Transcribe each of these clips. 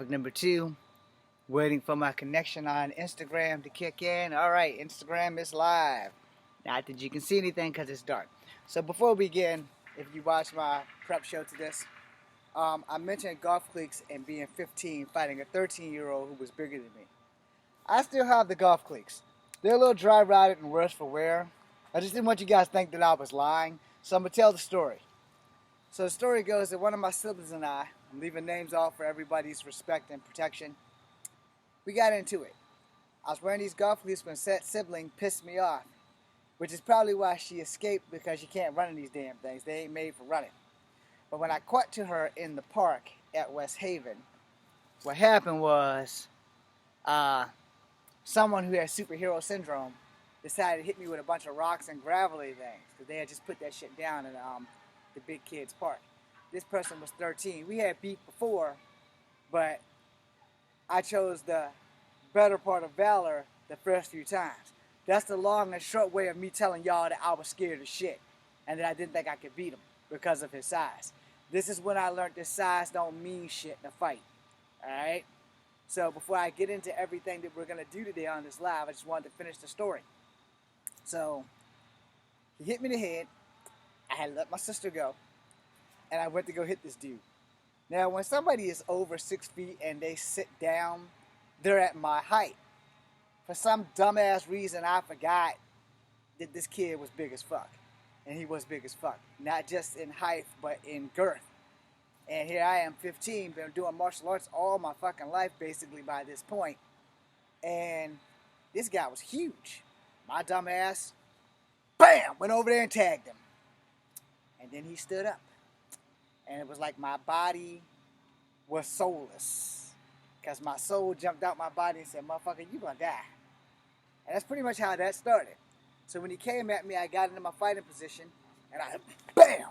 Number two, waiting for my connection on Instagram to kick in. All right, Instagram is live. Not that you can see anything because it's dark. So before we begin, if you watch my prep show to this, I mentioned golf cleats and being 15 fighting a 13-year-old who was bigger than me. I still have the golf cleats. They're a little dry rotted and worse for wear. I just didn't want you guys to think that I was lying, so I'm going to tell the story. So the story goes that one of my siblings and I'm leaving names off for everybody's respect and protection, we got into it. I was wearing these golf cleats when said sibling pissed me off, which is probably why she escaped, because you can't run in these damn things. They ain't made for running. But when I caught to her in the park at West Haven, what happened was someone who had superhero syndrome decided to hit me with a bunch of rocks and gravelly things because they had just put that shit down in the big kids park. This person was 13. We had beef before, but I chose the better part of valor the first few times. That's the long and short way of me telling y'all that I was scared of shit and that I didn't think I could beat him because of his size. This is when I learned that size don't mean shit in a fight. Alright? So before I get into everything that we're going to do today on this live, I just wanted to finish the story. So, he hit me in the head. I had to let my sister go. And I went to go hit this dude. Now, when somebody is over 6 feet and they sit down, they're at my height. For some dumbass reason, I forgot that this kid was big as fuck. And he was big as fuck. Not just in height, but in girth. And here I am, 15, been doing martial arts all my fucking life, basically, by this point. And this guy was huge. My dumb ass, bam, went over there and tagged him. And then he stood up. And it was like my body was soulless. Because my soul jumped out my body and said, motherfucker, you gonna die. And that's pretty much how that started. So when he came at me, I got into my fighting position, and I, bam!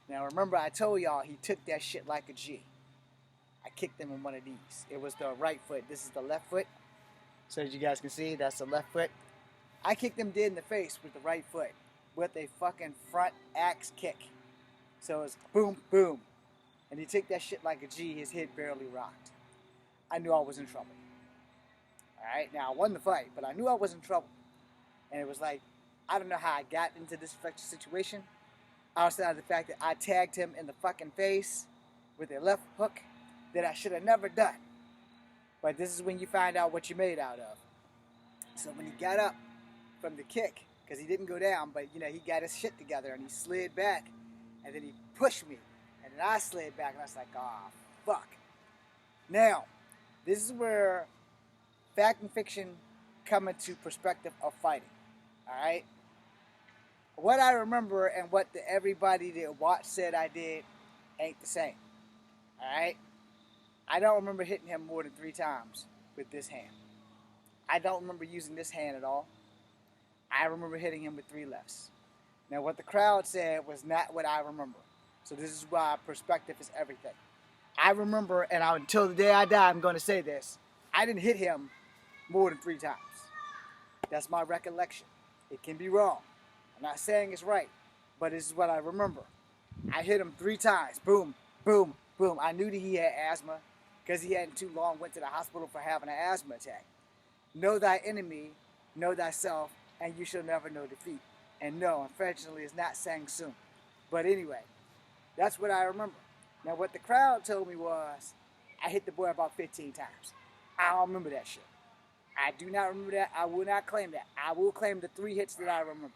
Now remember, I told y'all he took that shit like a G. I kicked him in one of these. It was the right foot. This is the left foot. So as you guys can see, that's the left foot. I kicked him dead in the face with the right foot with a fucking front axe kick. So it was boom, boom. And he took that shit like a G. His head barely rocked. I knew I was in trouble. Alright, now I won the fight, but I knew I was in trouble. And it was like, I don't know how I got into this situation. Outside of the fact that I tagged him in the fucking face with a left hook that I should have never done. But this is when you find out what you're made out of. So when he got up from the kick, because he didn't go down, but you know, he got his shit together and he slid back, and then he pushed me, and then I slid back, and I was like, oh, fuck. Now, this is where fact and fiction come into perspective of fighting. Alright? What I remember and what everybody that watched said I did ain't the same. Alright? I don't remember hitting him more than 3 times with this hand. I don't remember using this hand at all. I remember hitting him with 3 lefts. Now what the crowd said was not what I remember. So this is why perspective is everything. I remember, and until the day I die, I'm going to say this. I didn't hit him more than 3 times. That's my recollection. It can be wrong. I'm not saying it's right, but this is what I remember. I hit him 3 times. Boom, boom, boom. I knew that he had asthma because he hadn't too long went to the hospital for having an asthma attack. Know thy enemy, know thyself, and you shall never know defeat. And no, unfortunately, it's not Sang Soon. But anyway, that's what I remember. Now, what the crowd told me was I hit the boy about 15 times. I don't remember that shit. I do not remember that. I will not claim that. I will claim the 3 hits that I remember.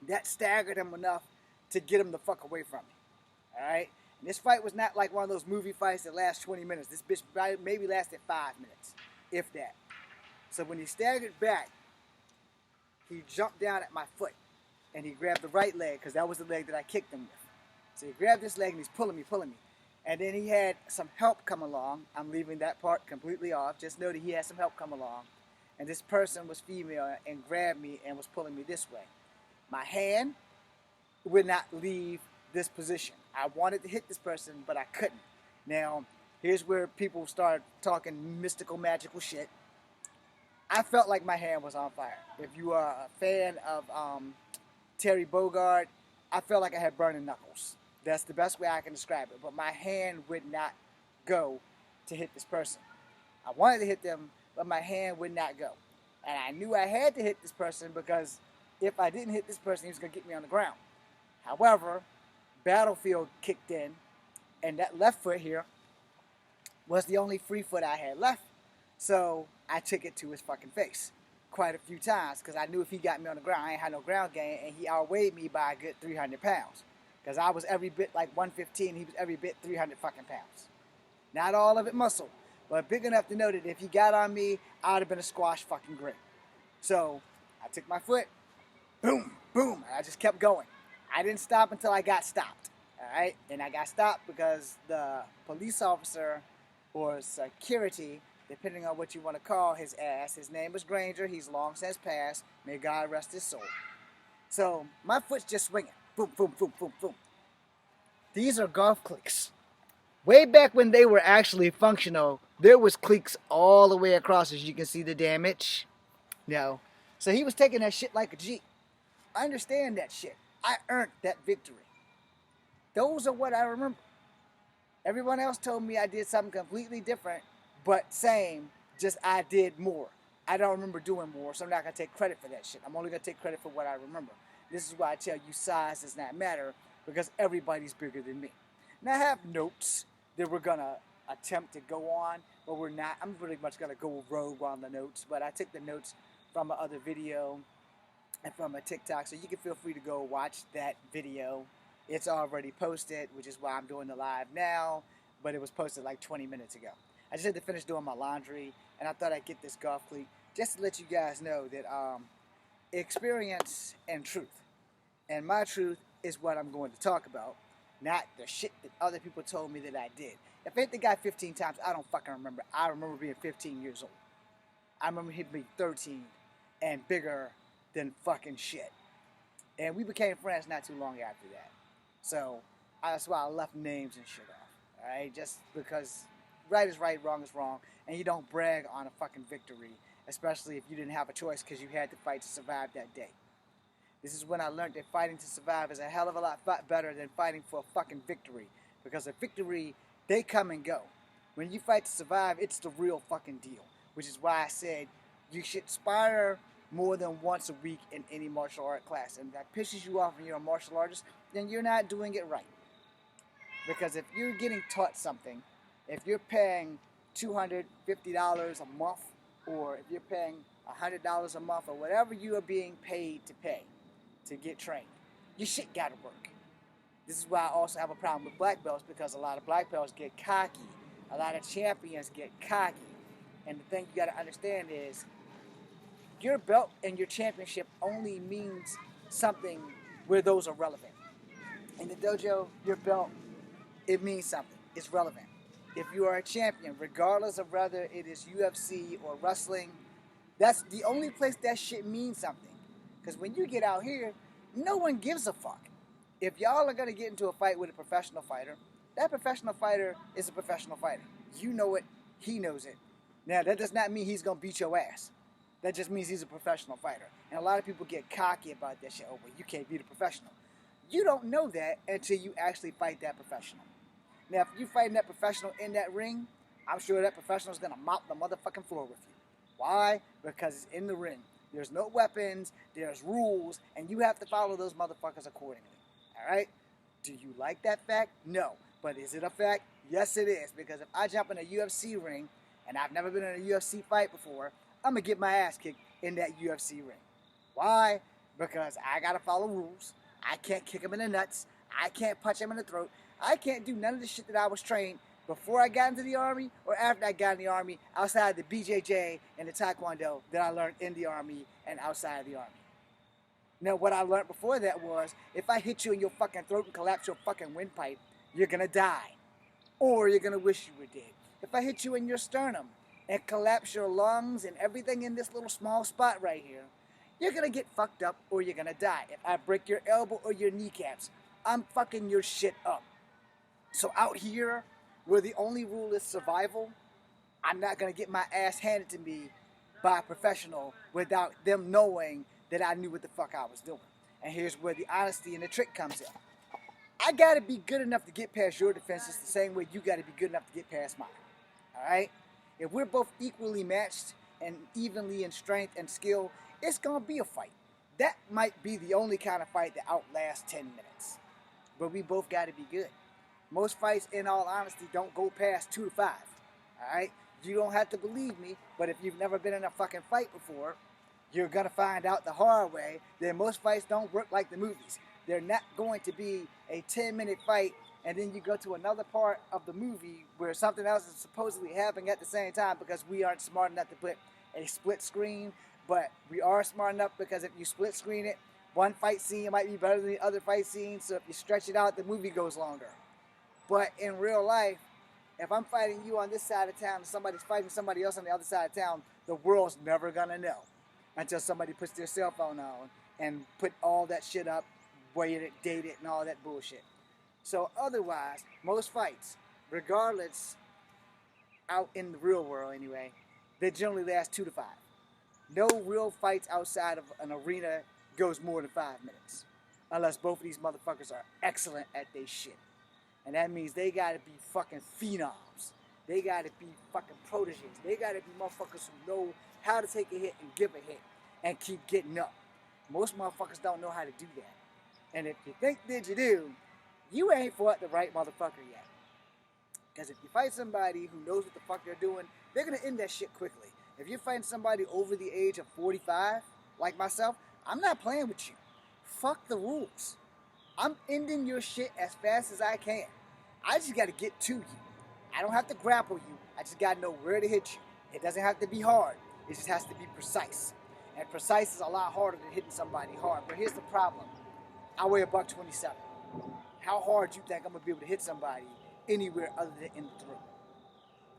That staggered him enough to get him the fuck away from me. Alright? And this fight was not like one of those movie fights that last 20 minutes. This bitch maybe lasted 5 minutes, if that. So when he staggered back, he jumped down at my foot. And he grabbed the right leg, because that was the leg that I kicked him with. So he grabbed this leg and he's pulling me. And then he had some help come along. I'm leaving that part completely off. Just know that he had some help come along. And this person was female and grabbed me and was pulling me this way. My hand would not leave this position. I wanted to hit this person, but I couldn't. Now, here's where people start talking mystical, magical shit. I felt like my hand was on fire. If you are a fan of Terry Bogard, I felt like I had burning knuckles. That's the best way I can describe it. But my hand would not go to hit this person. I wanted to hit them, but my hand would not go. And I knew I had to hit this person because if I didn't hit this person, he was going to get me on the ground. However, Battlefield kicked in, and that left foot here was the only free foot I had left. So I took it to his fucking face quite a few times because I knew if he got me on the ground, I ain't had no ground game, and he outweighed me by a good 300 pounds. Because I was every bit like 115, he was every bit 300 fucking pounds. Not all of it muscle, but big enough to know that if he got on me, I would have been a squash fucking great. So I took my foot, boom, boom, and I just kept going. I didn't stop until I got stopped, all right? And I got stopped because the police officer or security, depending on what you want to call his ass, his name was Granger, he's long since passed, may God rest his soul. So my foot's just swinging, boom, boom, boom, boom, boom. These are golf cleats. Way back when they were actually functional, there was cleats all the way across, as you can see the damage. No. So he was taking that shit like a G. I understand that shit. I earned that victory. Those are what I remember. Everyone else told me I did something completely different, but same, just I did more. I don't remember doing more, so I'm not going to take credit for that shit. I'm only going to take credit for what I remember. This is why I tell you size does not matter, because everybody's bigger than me. Now I have notes that we're going to attempt to go on, but we're not. I'm pretty much going to go rogue on the notes, but I took the notes from my other video and from a TikTok, so you can feel free to go watch that video. It's already posted, which is why I'm doing the live now, but it was posted like 20 minutes ago. I just had to finish doing my laundry, and I thought I'd get this golf cleat just to let you guys know that experience and truth. And my truth is what I'm going to talk about, not the shit that other people told me that I did. If I hit the guy 15 times, I don't fucking remember. I remember being 15 years old. I remember him being 13 and bigger than fucking shit. And we became friends not too long after that. So that's why I left names and shit off. Alright? Just because right is right, wrong is wrong. And you don't brag on a fucking victory, especially if you didn't have a choice because you had to fight to survive that day. This is when I learned that fighting to survive is a hell of a lot better than fighting for a fucking victory. Because a victory, they come and go. When you fight to survive, it's the real fucking deal. Which is why I said you should spar more than once a week in any martial art class. And if that pisses you off when you're a martial artist, then you're not doing it right. Because if you're getting taught something, if you're paying $250 a month, or if you're paying $100 a month, or whatever you are being paid to pay to get trained, your shit gotta work. This is why I also have a problem with black belts, because a lot of black belts get cocky. A lot of champions get cocky. And the thing you gotta understand is, your belt and your championship only means something where those are relevant. In the dojo, your belt, it means something. It's relevant. If you are a champion, regardless of whether it is UFC or wrestling, that's the only place that shit means something. Because when you get out here, no one gives a fuck. If y'all are going to get into a fight with a professional fighter, that professional fighter is a professional fighter. You know it. He knows it. Now, that does not mean he's going to beat your ass. That just means he's a professional fighter. And a lot of people get cocky about that shit. Oh, well, you can't beat a professional. You don't know that until you actually fight that professional. Now, if you fighting that professional in that ring, I'm sure that professional is going to mop the motherfucking floor with you. Why? Because it's in the ring. There's no weapons, there's rules, and you have to follow those motherfuckers accordingly. Alright? Do you like that fact? No. But is it a fact? Yes, it is. Because if I jump in a UFC ring, and I've never been in a UFC fight before, I'm going to get my ass kicked in that UFC ring. Why? Because I got to follow rules. I can't kick him in the nuts. I can't punch him in the throat. I can't do none of the shit that I was trained before I got into the Army or after I got in the Army, outside the BJJ and the Taekwondo that I learned in the Army and outside of the Army. Now, what I learned before that was, if I hit you in your fucking throat and collapse your fucking windpipe, you're going to die. Or you're going to wish you were dead. If I hit you in your sternum and collapse your lungs and everything in this little small spot right here, you're going to get fucked up or you're going to die. If I break your elbow or your kneecaps, I'm fucking your shit up. So out here, where the only rule is survival, I'm not going to get my ass handed to me by a professional without them knowing that I knew what the fuck I was doing. And here's where the honesty and the trick comes in. I got to be good enough to get past your defenses the same way you got to be good enough to get past mine. All right? If we're both equally matched and evenly in strength and skill, it's going to be a fight. That might be the only kind of fight that outlasts 10 minutes. But we both got to be good. Most fights, in all honesty, don't go past 2 to 5. All right? You don't have to believe me, but if you've never been in a fucking fight before, you're going to find out the hard way that most fights don't work like the movies. They're not going to be a 10-minute fight and then you go to another part of the movie where something else is supposedly happening at the same time because we aren't smart enough to put a split screen. But we are smart enough because if you split screen it, one fight scene might be better than the other fight scene. So if you stretch it out, the movie goes longer. But in real life, if I'm fighting you on this side of town and somebody's fighting somebody else on the other side of town, the world's never gonna know until somebody puts their cell phone on and put all that shit up, weight it, date it, and all that bullshit. So otherwise, most fights, regardless, out in the real world anyway, they generally last 2 to 5. No real fights outside of an arena goes more than 5 minutes. Unless both of these motherfuckers are excellent at their shit. And that means they gotta be fucking phenoms. They gotta be fucking proteges. They gotta be motherfuckers who know how to take a hit and give a hit and keep getting up. Most motherfuckers don't know how to do that. And if you think that you do, you ain't fought the right motherfucker yet. Because if you fight somebody who knows what the fuck they're doing, they're gonna end that shit quickly. If you're fighting somebody over the age of 45, like myself, I'm not playing with you. Fuck the rules. I'm ending your shit as fast as I can. I just gotta get to you. I don't have to grapple you. I just gotta know where to hit you. It doesn't have to be hard. It just has to be precise. And precise is a lot harder than hitting somebody hard. But here's the problem. I weigh $127. How hard do you think I'm gonna be able to hit somebody anywhere other than in the throat?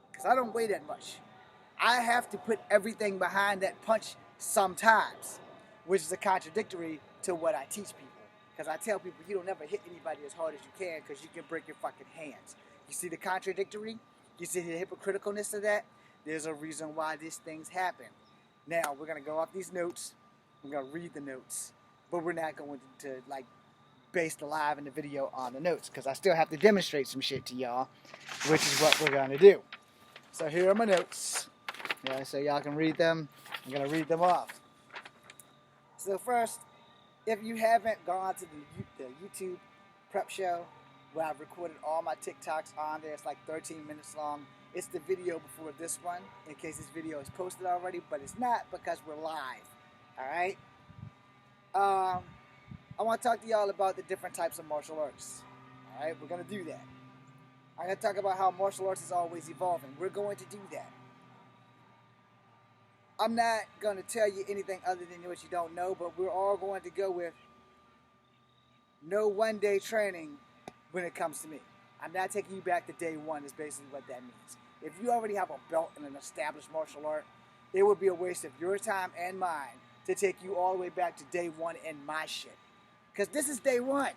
Because I don't weigh that much. I have to put everything behind that punch sometimes, which is a contradictory to what I teach people. Because I tell people you don't ever hit anybody as hard as you can because you can break your fucking hands. You see the contradictory? You see the hypocriticalness of that? There's a reason why these things happen. Now, we're going to go off these notes. We're going to read the notes. But we're not going to like, base the live and the video on the notes because I still have to demonstrate some shit to y'all, which is what we're going to do. So here are my notes. Yeah, so y'all can read them. I'm going to read them off. So first, if you haven't gone to the YouTube prep show where I've recorded all my TikToks on there, it's like 13 minutes long. It's the video before this one, in case this video is posted already, but it's not because we're live. All right? I want to talk to y'all about the different types of martial arts. All right? We're going to do that. I'm going to talk about how martial arts is always evolving. We're going to do that. I'm not going to tell you anything other than what you don't know, but we're all going to go with no one-day training when it comes to me. I'm not taking you back to day one is basically what that means. If you already have a belt in an established martial art, it would be a waste of your time and mine to take you all the way back to day one in my shit. Because this is day one.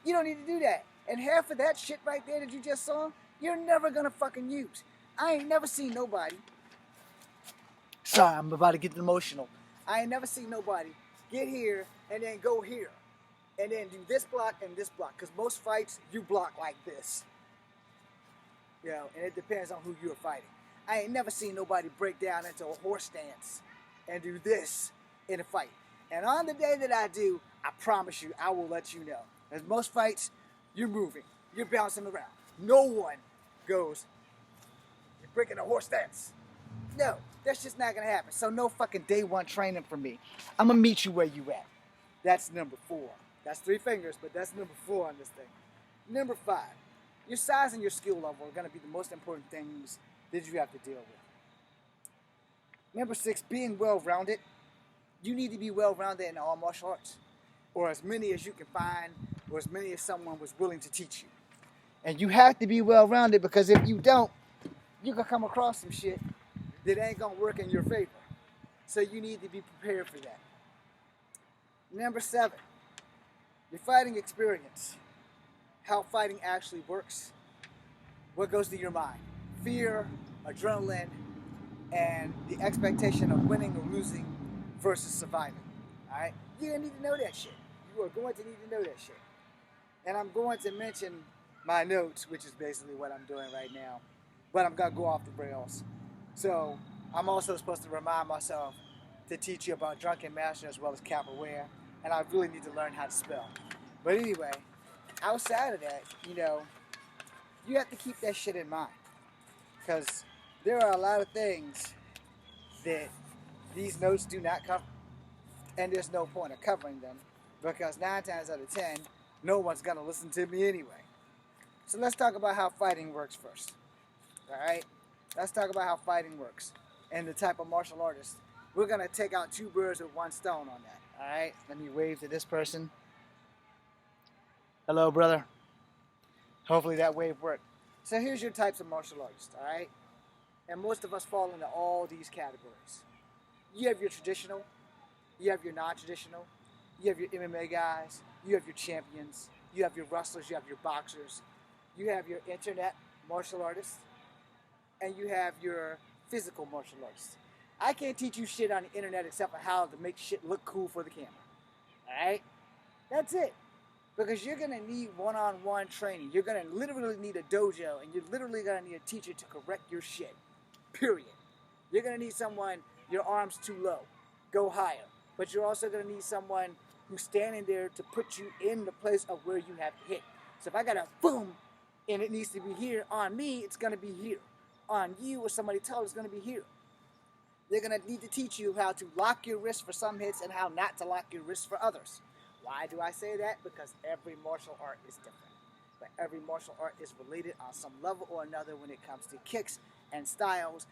You don't need to do that. And half of that shit right there that you just saw, you're never going to fucking use. I ain't never seen nobody. Sorry, I'm about to get emotional. I ain't never seen nobody get here and then go here. And then do this block and this block. Because most fights, you block like this. You know, and it depends on who you're fighting. I ain't never seen nobody break down into a horse stance and do this in a fight. And on the day that I do, I promise you, I will let you know. As most fights, you're moving. You're bouncing around. No one goes, you're breaking a horse stance. No, that's just not going to happen. So no fucking day one training for me. I'm going to meet you where you at. That's number 4. That's 3 fingers, but that's number 4 on this thing. Number 5. Your size and your skill level are going to be the most important things that you have to deal with. Number 6, being well-rounded. You need to be well-rounded in all martial arts. Or as many as you can find, or as many as someone was willing to teach you. And you have to be well-rounded because if you don't, you can come across some shit that ain't going to work in your favor. So you need to be prepared for that. Number 7, your fighting experience. How fighting actually works. What goes through your mind? Fear, adrenaline, and the expectation of winning or losing versus surviving. Alright? You're going to need to know that shit. You are going to need to know that shit. And I'm going to mention my notes, which is basically what I'm doing right now. But I'm gonna go off the rails. So I'm also supposed to remind myself to teach you about drunken master as well as capoeira, and I really need to learn how to spell. But anyway, outside of that, you have to keep that shit in mind because there are a lot of things that these notes do not cover, and there's no point of covering them because 9 times out of 10, no one's gonna listen to me anyway. So let's talk about how fighting works first. All right, let's talk about how fighting works and the type of martial artist. We're gonna take out two birds with one stone on that. All right, let me wave to this person. Hello, brother. Hopefully that wave worked. So here's your types of martial artists. All right, and most of us fall into all these categories. You have your traditional, you have your non-traditional, you have your MMA guys, you have your champions, you have your wrestlers, you have your boxers, you have your internet martial artists, and you have your physical martial artists. I can't teach you shit on the internet except for how to make shit look cool for the camera. Alright? That's it. Because you're going to need one-on-one training. You're going to literally need a dojo, and you're literally going to need a teacher to correct your shit. Period. You're going to need someone, your arm's too low. Go higher. But you're also going to need someone who's standing there to put you in the place of where you have hit. So if I got a boom, and it needs to be here on me, it's going to be here. On you or somebody taller, it's going to be here. They're going to need to teach you how to lock your wrist for some hits and how not to lock your wrist for others. Why do I say that? Because every martial art is different. But every martial art is related on some level or another when it comes to kicks and styles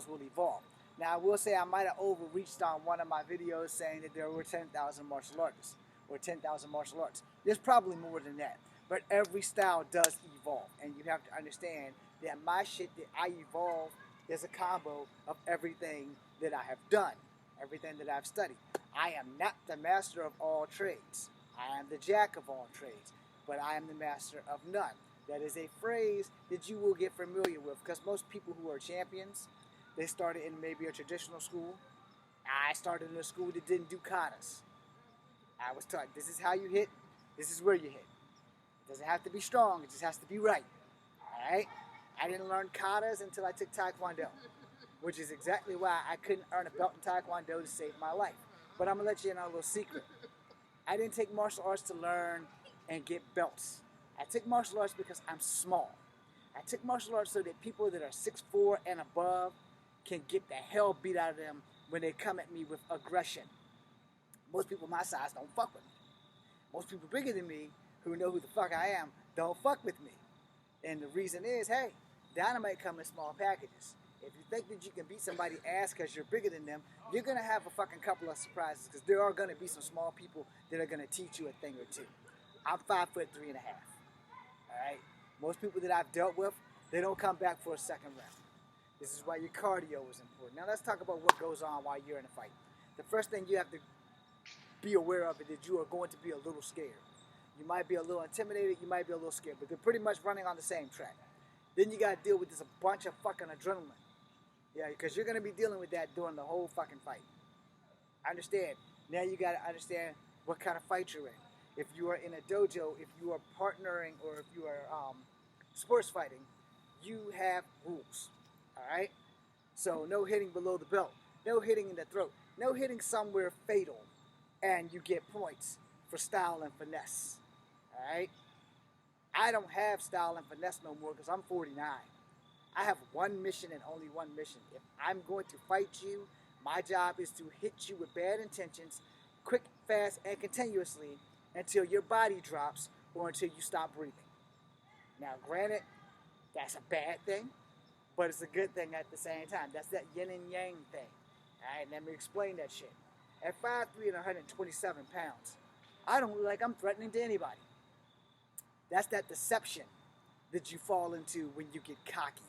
will evolve. Now, I will say I might have overreached on one of my videos saying that there were 10,000 martial artists or 10,000 martial arts. There's probably more than that. But every style does evolve. And you have to understand that my shit that I evolve is a combo of everything that I have done, everything that I've studied. I am not the master of all trades. I am the jack of all trades, but I am the master of none. That is a phrase that you will get familiar with because most people who are champions, they started in maybe a traditional school. I started in a school that didn't do katas. I was taught this is how you hit, this is where you hit. It doesn't have to be strong, it just has to be right. Alright? I didn't learn katas until I took Taekwondo, which is exactly why I couldn't earn a belt in Taekwondo to save my life. But I'm going to let you in on a little secret. I didn't take martial arts to learn and get belts. I took martial arts because I'm small. I took martial arts so that people that are 6'4" and above can get the hell beat out of them when they come at me with aggression. Most people my size don't fuck with me. Most people bigger than me who know who the fuck I am don't fuck with me. And the reason is, hey, dynamite come in small packages. If you think that you can beat somebody's ass because you're bigger than them, you're going to have a fucking couple of surprises because there are going to be some small people that are going to teach you a thing or two. I'm 5'3.5". Alright? Most people that I've dealt with, they don't come back for a second round. This is why your cardio is important. Now let's talk about what goes on while you're in a fight. The first thing you have to be aware of is that you are going to be a little scared. You might be a little intimidated, you might be a little scared, but they're pretty much running on the same track. Then you got to deal with this a bunch of fucking adrenaline. Yeah, because you're going to be dealing with that during the whole fucking fight. Understand. Now you got to understand what kind of fight you're in. If you are in a dojo, if you are partnering, or if you are sports fighting, you have rules. Alright? So no hitting below the belt. No hitting in the throat. No hitting somewhere fatal. And you get points for style and finesse. Alright? I don't have style and finesse no more because I'm 49. I have one mission and only one mission. If I'm going to fight you, my job is to hit you with bad intentions, quick, fast, and continuously until your body drops or until you stop breathing. Now, granted, that's a bad thing, but it's a good thing at the same time. That's that yin and yang thing. All right, let me explain that shit. At 5'3" and 127 pounds, I don't look like I'm threatening to anybody. That's that deception that you fall into when you get cocky.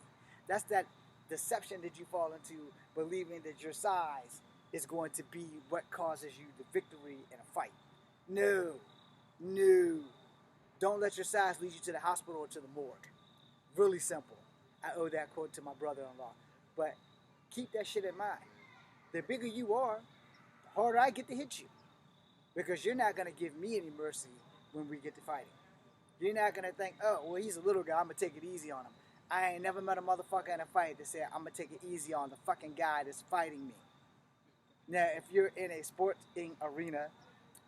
That's that deception that you fall into believing that your size is going to be what causes you the victory in a fight. No. Don't let your size lead you to the hospital or to the morgue. Really simple. I owe that quote to my brother-in-law. But keep that shit in mind. The bigger you are, the harder I get to hit you. Because you're not going to give me any mercy when we get to fighting. You're not gonna think, oh, well, he's a little guy, I'm gonna take it easy on him. I ain't never met a motherfucker in a fight that said, I'm gonna take it easy on the fucking guy that's fighting me. Now, if you're in a sporting arena,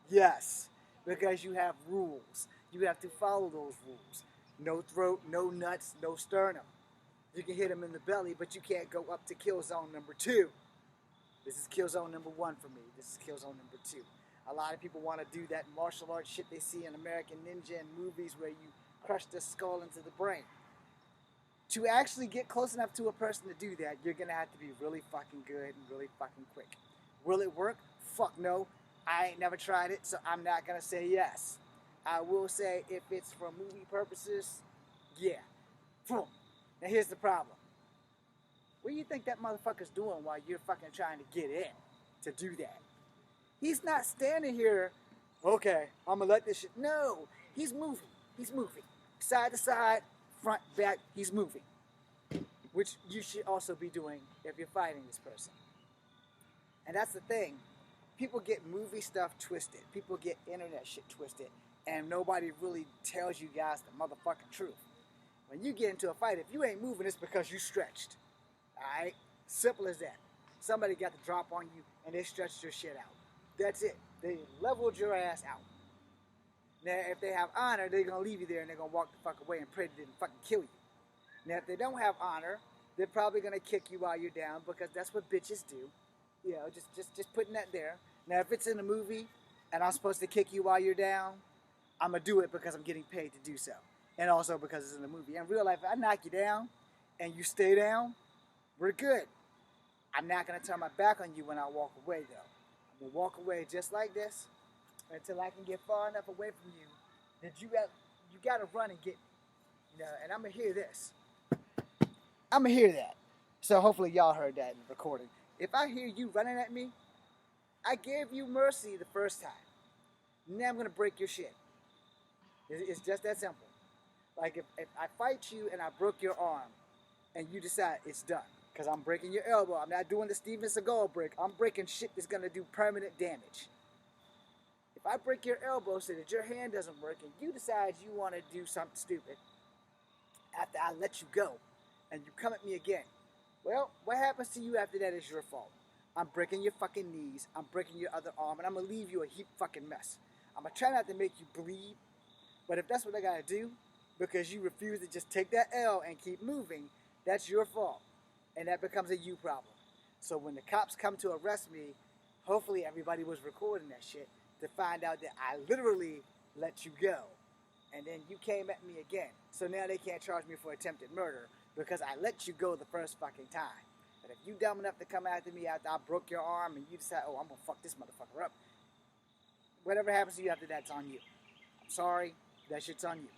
yes, because you have rules. You have to follow those rules. No throat, no nuts, no sternum. You can hit him in the belly, but you can't go up to kill zone number 2. This is kill zone number 1 for me. This is kill zone number 2. A lot of people want to do that martial arts shit they see in American Ninja and movies where you crush the skull into the brain. To actually get close enough to a person to do that, you're going to have to be really fucking good and really fucking quick. Will it work? Fuck no. I ain't never tried it, so I'm not going to say yes. I will say if it's for movie purposes, yeah. Now here's the problem. What do you think that motherfucker's doing while you're fucking trying to get in to do that? He's not standing here, okay, I'm gonna let this shit. No, he's moving. He's moving. Side to side, front, back, he's moving. Which you should also be doing if you're fighting this person. And that's the thing. People get movie stuff twisted. People get internet shit twisted. And nobody really tells you guys the motherfucking truth. When you get into a fight, if you ain't moving, it's because you stretched. Alright? Simple as that. Somebody got the drop on you and they stretched your shit out. That's it. They leveled your ass out. Now, if they have honor, they're going to leave you there and they're going to walk the fuck away and pray they didn't fucking kill you. Now, if they don't have honor, they're probably going to kick you while you're down because that's what bitches do. You know, just putting that there. Now, if it's in a movie and I'm supposed to kick you while you're down, I'm going to do it because I'm getting paid to do so. And also because it's in a movie. In real life, if I knock you down and you stay down, we're good. I'm not going to turn my back on you when I walk away, though. I'm going to walk away just like this until I can get far enough away from you that you got to run and get me. You know, and I'm going to hear this. I'm going to hear that. So hopefully y'all heard that in the recording. If I hear you running at me, I gave you mercy the first time. Now I'm going to break your shit. It's just that simple. Like if I fight you and I broke your arm and you decide it's done because I'm breaking your elbow. I'm not doing the Steven Seagal break. I'm breaking shit that's going to do permanent damage. If I break your elbow so that your hand doesn't work and you decide you want to do something stupid after I let you go and you come at me again, well, what happens to you after that is your fault. I'm breaking your fucking knees. I'm breaking your other arm and I'm going to leave you a heap fucking mess. I'm going to try not to make you bleed, but if that's what I got to do because you refuse to just take that L and keep moving, that's your fault. And that becomes a you problem. So when the cops come to arrest me, hopefully everybody was recording that shit to find out that I literally let you go. And then you came at me again. So now they can't charge me for attempted murder because I let you go the first fucking time. But if you dumb enough to come after me after I broke your arm and you decide, oh, I'm going to fuck this motherfucker up, whatever happens to you after that's on you. I'm sorry, that shit's on you.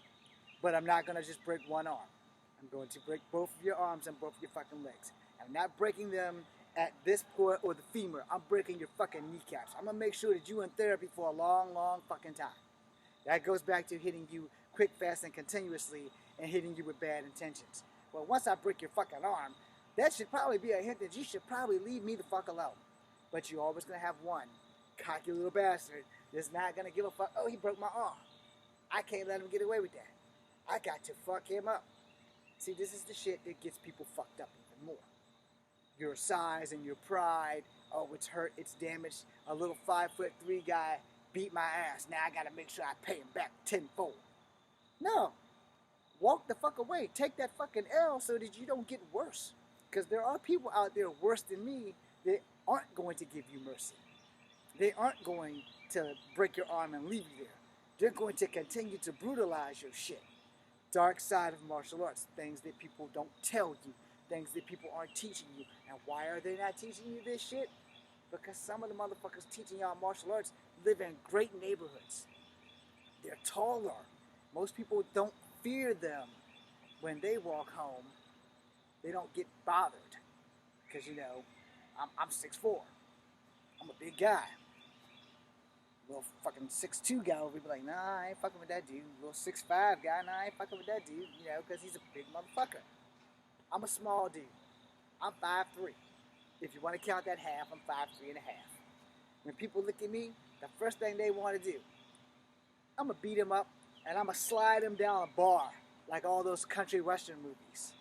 But I'm not going to just break one arm. I'm going to break both of your arms and both of your fucking legs. I'm not breaking them at this point or the femur. I'm breaking your fucking kneecaps. I'm going to make sure that you're in therapy for a long, long fucking time. That goes back to hitting you quick, fast, and continuously and hitting you with bad intentions. Well, once I break your fucking arm, that should probably be a hint that you should probably leave me the fuck alone. But you're always going to have one cocky little bastard that's not going to give a fuck. Oh, he broke my arm. I can't let him get away with that. I got to fuck him up. See, this is the shit that gets people fucked up even more. Your size and your pride. Oh, it's hurt, it's damaged. A little 5'3" guy beat my ass. Now I gotta make sure I pay him back tenfold. No. Walk the fuck away. Take that fucking L so that you don't get worse. Because there are people out there worse than me that aren't going to give you mercy. They aren't going to break your arm and leave you there. They're going to continue to brutalize your shit. Dark side of martial arts, things that people don't tell you, things that people aren't teaching you. And why are they not teaching you this shit? Because some of the motherfuckers teaching y'all martial arts live in great neighborhoods. They're taller. Most people don't fear them when they walk home. They don't get bothered. Because, you know, I'm 6'4". I'm a big guy. Little fucking 6'2" guy will be like, nah, I ain't fucking with that dude. Little 6'5" guy, nah, I ain't fucking with that dude. You know, because he's a big motherfucker. I'm a small dude. I'm 5'3". If you want to count that half, I'm 5'3 and a half. When people look at me, the first thing they want to do, I'm going to beat them up and I'm going to slide him down a bar like all those country western movies.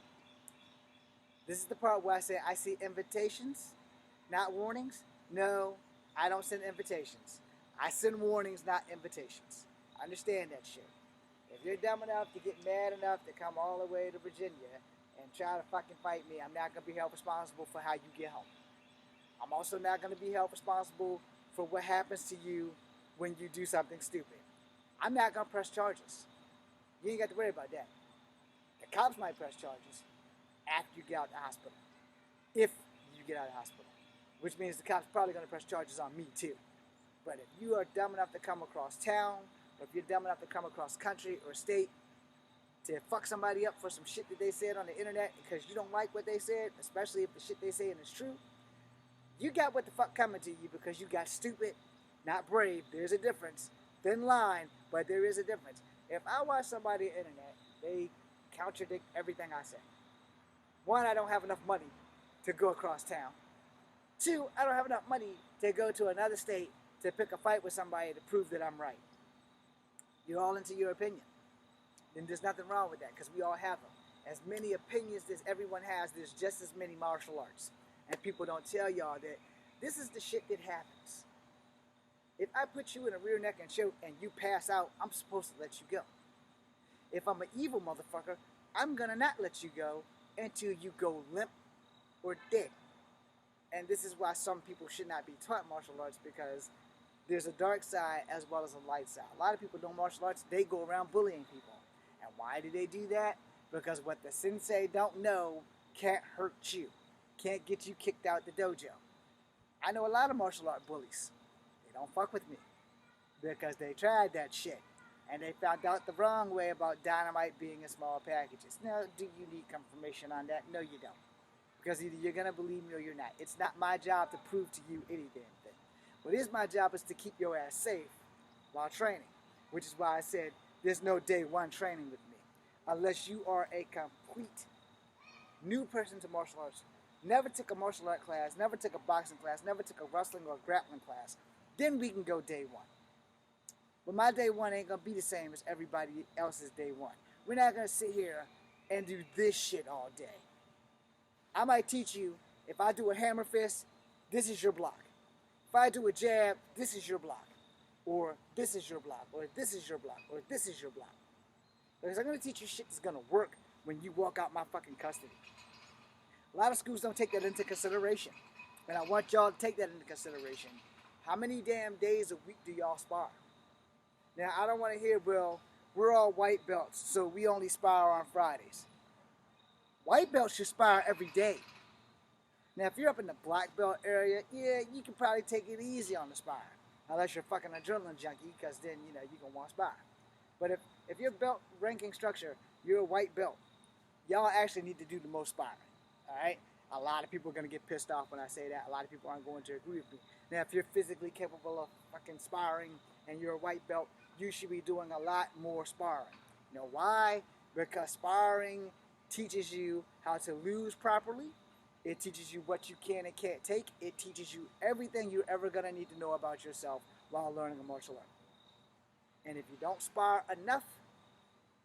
This is the part where I say I see invitations, not warnings. No, I don't send invitations. I send warnings, not invitations. Understand that shit. If you're dumb enough to get mad enough to come all the way to Virginia and try to fucking fight me, I'm not going to be held responsible for how you get home. I'm also not going to be held responsible for what happens to you when you do something stupid. I'm not going to press charges. You ain't got to worry about that. The cops might press charges after you get out of the hospital. If you get out of the hospital. Which means the cops probably going to press charges on me too. But if you are dumb enough to come across town, or if you're dumb enough to come across country or state to fuck somebody up for some shit that they said on the internet because you don't like what they said, especially if the shit they saying is true, you got what the fuck coming to you because you got stupid, not brave. There's a difference. Thin line, but there is a difference. If I watch somebody on the internet, they contradict everything I say. One, I don't have enough money to go across town. Two, I don't have enough money to go to another state to pick a fight with somebody to prove that I'm right. You're all into your opinion. Then there's nothing wrong with that because we all have them. As many opinions as everyone has, there's just as many martial arts. And people don't tell y'all that this is the shit that happens. If I put you in a rear neck and choke and you pass out, I'm supposed to let you go. If I'm an evil motherfucker, I'm gonna not let you go until you go limp or dead. And this is why some people should not be taught martial arts because there's a dark side as well as a light side. A lot of people do martial arts, they go around bullying people. And why do they do that? Because what the sensei don't know can't hurt you. Can't get you kicked out the dojo. I know a lot of martial art bullies. They don't fuck with me because they tried that shit and they found out the wrong way about dynamite being in small packages. Now, do you need confirmation on that? No, you don't. Because either you're going to believe me or you're not. It's not my job to prove to you any damn thing. What is my job is to keep your ass safe while training, which is why I said there's no day one training with me. Unless you are a complete new person to martial arts, never took a martial art class, never took a boxing class, never took a wrestling or grappling class, then we can go day one. But my day one ain't going to be the same as everybody else's day one. We're not going to sit here and do this shit all day. I might teach you, if I do a hammer fist, this is your block. If I do a jab, this is your block. Or this is your block. Or this is your block. Or this is your block. Because I'm going to teach you shit that's going to work when you walk out my fucking custody. A lot of schools don't take that into consideration. And I want y'all to take that into consideration. How many damn days a week do y'all spar? Now, I don't want to hear, well, we're all white belts, so we only spar on Fridays. White belts should spar every day. Now, if you're up in the black belt area, yeah, you can probably take it easy on the spar. Unless you're fucking adrenaline junkie, because then, you know, you're going to want to spar. But if your belt ranking structure, you're a white belt, y'all actually need to do the most sparring. Alright? A lot of people are going to get pissed off when I say that. A lot of people aren't going to agree with me. Now, if you're physically capable of fucking sparring and you're a white belt, you should be doing a lot more sparring. You know why? Because sparring teaches you how to lose properly. It teaches you what you can and can't take. It teaches you everything you're ever going to need to know about yourself while learning a martial art. And if you don't spar enough,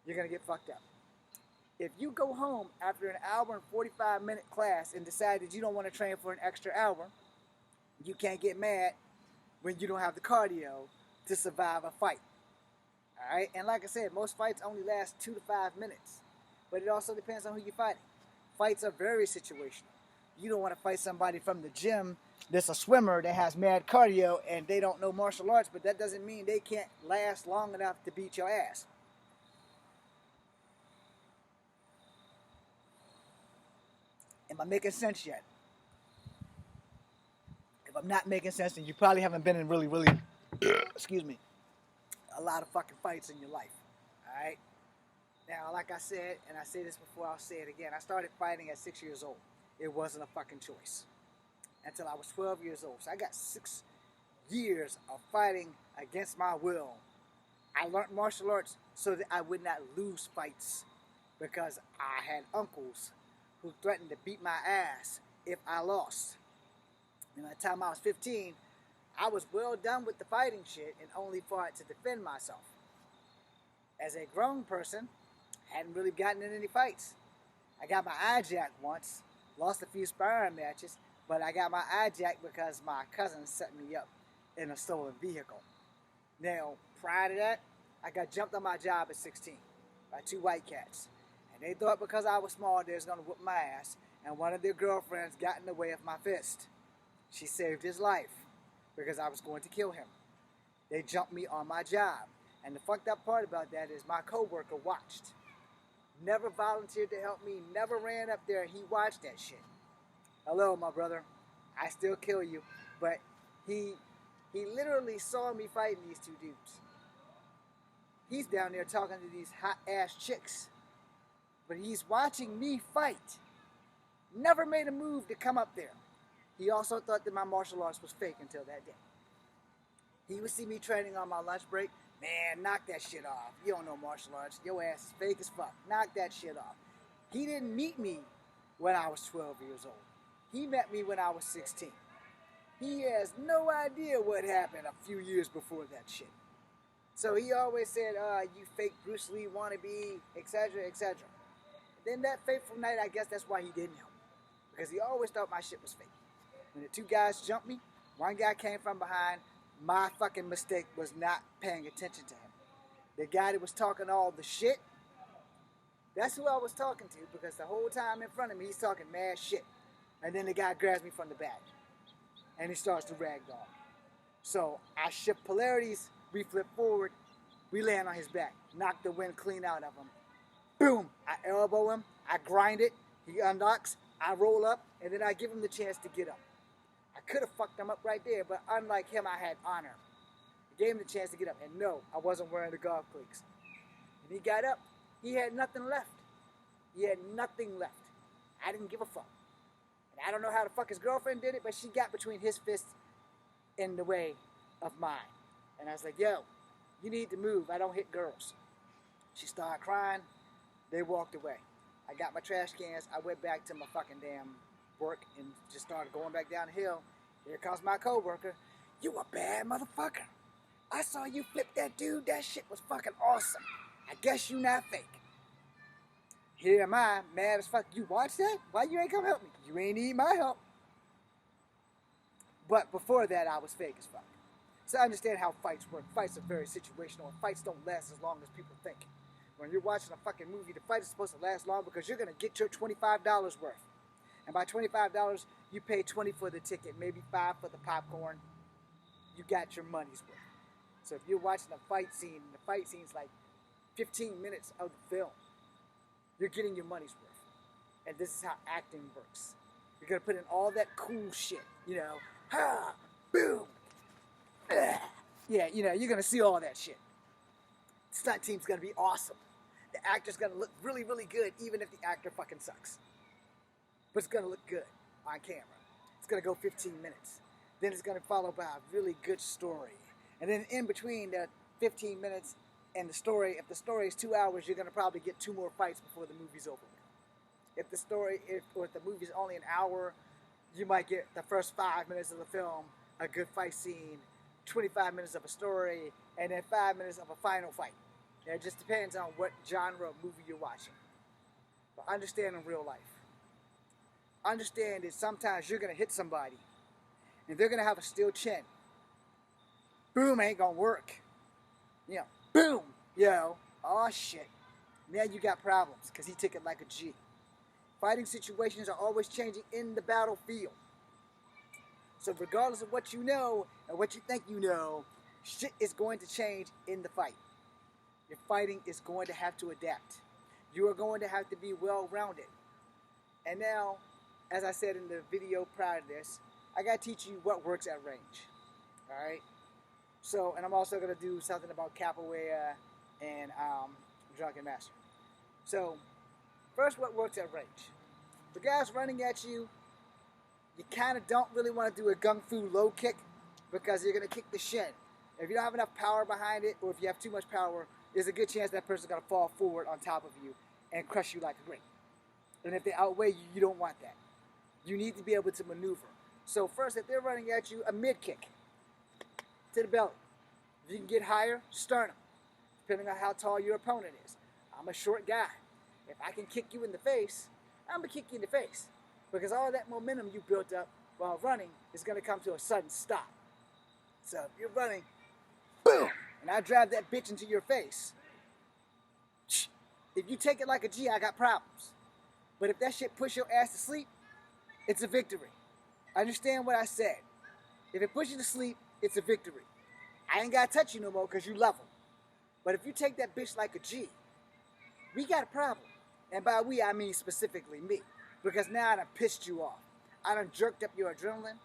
you're going to get fucked up. If you go home after an hour and 45-minute class and decide that you don't want to train for an extra hour, you can't get mad when you don't have the cardio to survive a fight. Alright? And like I said, most fights only last 2 to 5 minutes. But it also depends on who you're fighting. Fights are very situational. You don't want to fight somebody from the gym that's a swimmer that has mad cardio and they don't know martial arts, but that doesn't mean they can't last long enough to beat your ass. Am I making sense yet? If I'm not making sense, then you probably haven't been in really, excuse me, a lot of fucking fights in your life. Alright? Now, like I said, and I say this before, I'll say it again, I started fighting at 6 years old. It wasn't a fucking choice. Until I was 12 years old. So I got 6 years of fighting against my will. I learned martial arts so that I would not lose fights. Because I had uncles who threatened to beat my ass if I lost. And by the time I was 15, I was well done with the fighting shit and only fought to defend myself. As a grown person, hadn't really gotten in any fights. I got my eye jacked once, lost a few sparring matches, but I got my eye jacked because my cousin set me up in a stolen vehicle. Now, prior to that, I got jumped on my job at 16 by two white cats. And they thought because I was small they was going to whoop my ass, and one of their girlfriends got in the way of my fist. She saved his life because I was going to kill him. They jumped me on my job. And the fucked up part about that is my coworker watched. Never volunteered to help me, never ran up there. He watched that shit. Hello, my brother. I still kill you. But he literally saw me fighting these two dudes. He's down there talking to these hot-ass chicks. But he's watching me fight. Never made a move to come up there. He also thought that my martial arts was fake until that day. He would see me training on my lunch break. Man, knock that shit off. You don't know martial arts. Your ass is fake as fuck. Knock that shit off. He didn't meet me when I was 12 years old. He met me when I was 16. He has no idea what happened a few years before that shit. So he always said, you fake Bruce Lee wannabe, etc., etc. Then that fateful night, I guess that's why he didn't help me. Because he always thought my shit was fake. When the two guys jumped me, one guy came from behind. My fucking mistake was not paying attention to him. The guy that was talking all the shit, that's who I was talking to, because the whole time in front of me, he's talking mad shit. And then the guy grabs me from the back, and he starts to ragdoll. So I shift polarities, we flip forward, we land on his back, knock the wind clean out of him. Boom! I elbow him, I grind it, he unknocks, I roll up, and then I give him the chance to get up. I could have fucked him up right there, but unlike him, I had honor. I gave him the chance to get up, and no, I wasn't wearing the golf cleats. And he got up, he had nothing left. He had nothing left. I didn't give a fuck. And I don't know how the fuck his girlfriend did it, but she got between his fists in the way of mine. And I was like, yo, you need to move, I don't hit girls. She started crying, they walked away. I got my trash cans, I went back to my fucking damn work and just started going back down the hill. Here comes my coworker. You a bad motherfucker. I saw you flip that dude. That shit was fucking awesome. I guess you not fake. Here am I, mad as fuck. You watch that? Why you ain't come help me? You ain't need my help. But before that, I was fake as fuck. So I understand how fights work. Fights are very situational, and fights don't last as long as people think. When you're watching a fucking movie, the fight is supposed to last long because you're going to get your $25 worth. And by $25, you pay $20 for the ticket, maybe $5 for the popcorn. You got your money's worth. So if you're watching a fight scene, and the fight scene's like 15 minutes of the film, you're getting your money's worth. And this is how acting works. You're going to put in all that cool shit, you know, ha, boom, yeah, you know, you're going to see all that shit. The stunt team's going to be awesome. The actor's going to look really, really good, even if the actor fucking sucks. But it's going to look good on camera. It's going to go 15 minutes. Then it's going to follow by a really good story. And then in between the 15 minutes and the story, if the story is 2 hours, you're going to probably get 2 more fights before the movie's over. If the movie's only an hour, you might get the first 5 minutes of the film, a good fight scene, 25 minutes of a story, and then 5 minutes of a final fight. It just depends on what genre of movie you're watching. But understand in real life. Understand that sometimes you're going to hit somebody, and they're going to have a steel chin. Boom, ain't going to work. You know, boom, yo, oh shit. Now you got problems, because he took it like a G. Fighting situations are always changing in the battlefield. So regardless of what you know and what you think you know, shit is going to change in the fight. Your fighting is going to have to adapt. You are going to have to be well-rounded. And now, as I said in the video prior to this, I got to teach you what works at range. Alright? So, and I'm also going to do something about capoeira and drunken master. So, first, what works at range? The guy's running at you. You kind of don't really want to do a gung fu low kick because you're going to kick the shin. If you don't have enough power behind it, or if you have too much power, there's a good chance that person's going to fall forward on top of you and crush you like a grape. And if they outweigh you, you don't want that. You need to be able to maneuver. So first, if they're running at you, a mid kick to the belly. If you can get higher, sternum. depending on how tall your opponent is. I'm a short guy. If I can kick you in the face, I'm going to kick you in the face. Because all that momentum you built up while running is going to come to a sudden stop. So if you're running, boom, and I drive that bitch into your face, if you take it like a G, I got problems. But if that shit push your ass to sleep, it's a victory. Understand what I said. If it pushes you to sleep, it's a victory. I ain't got to touch you no more because you level. But if you take that bitch like a G, we got a problem. And by we, I mean specifically me. Because now I done pissed you off. I done jerked up your adrenaline.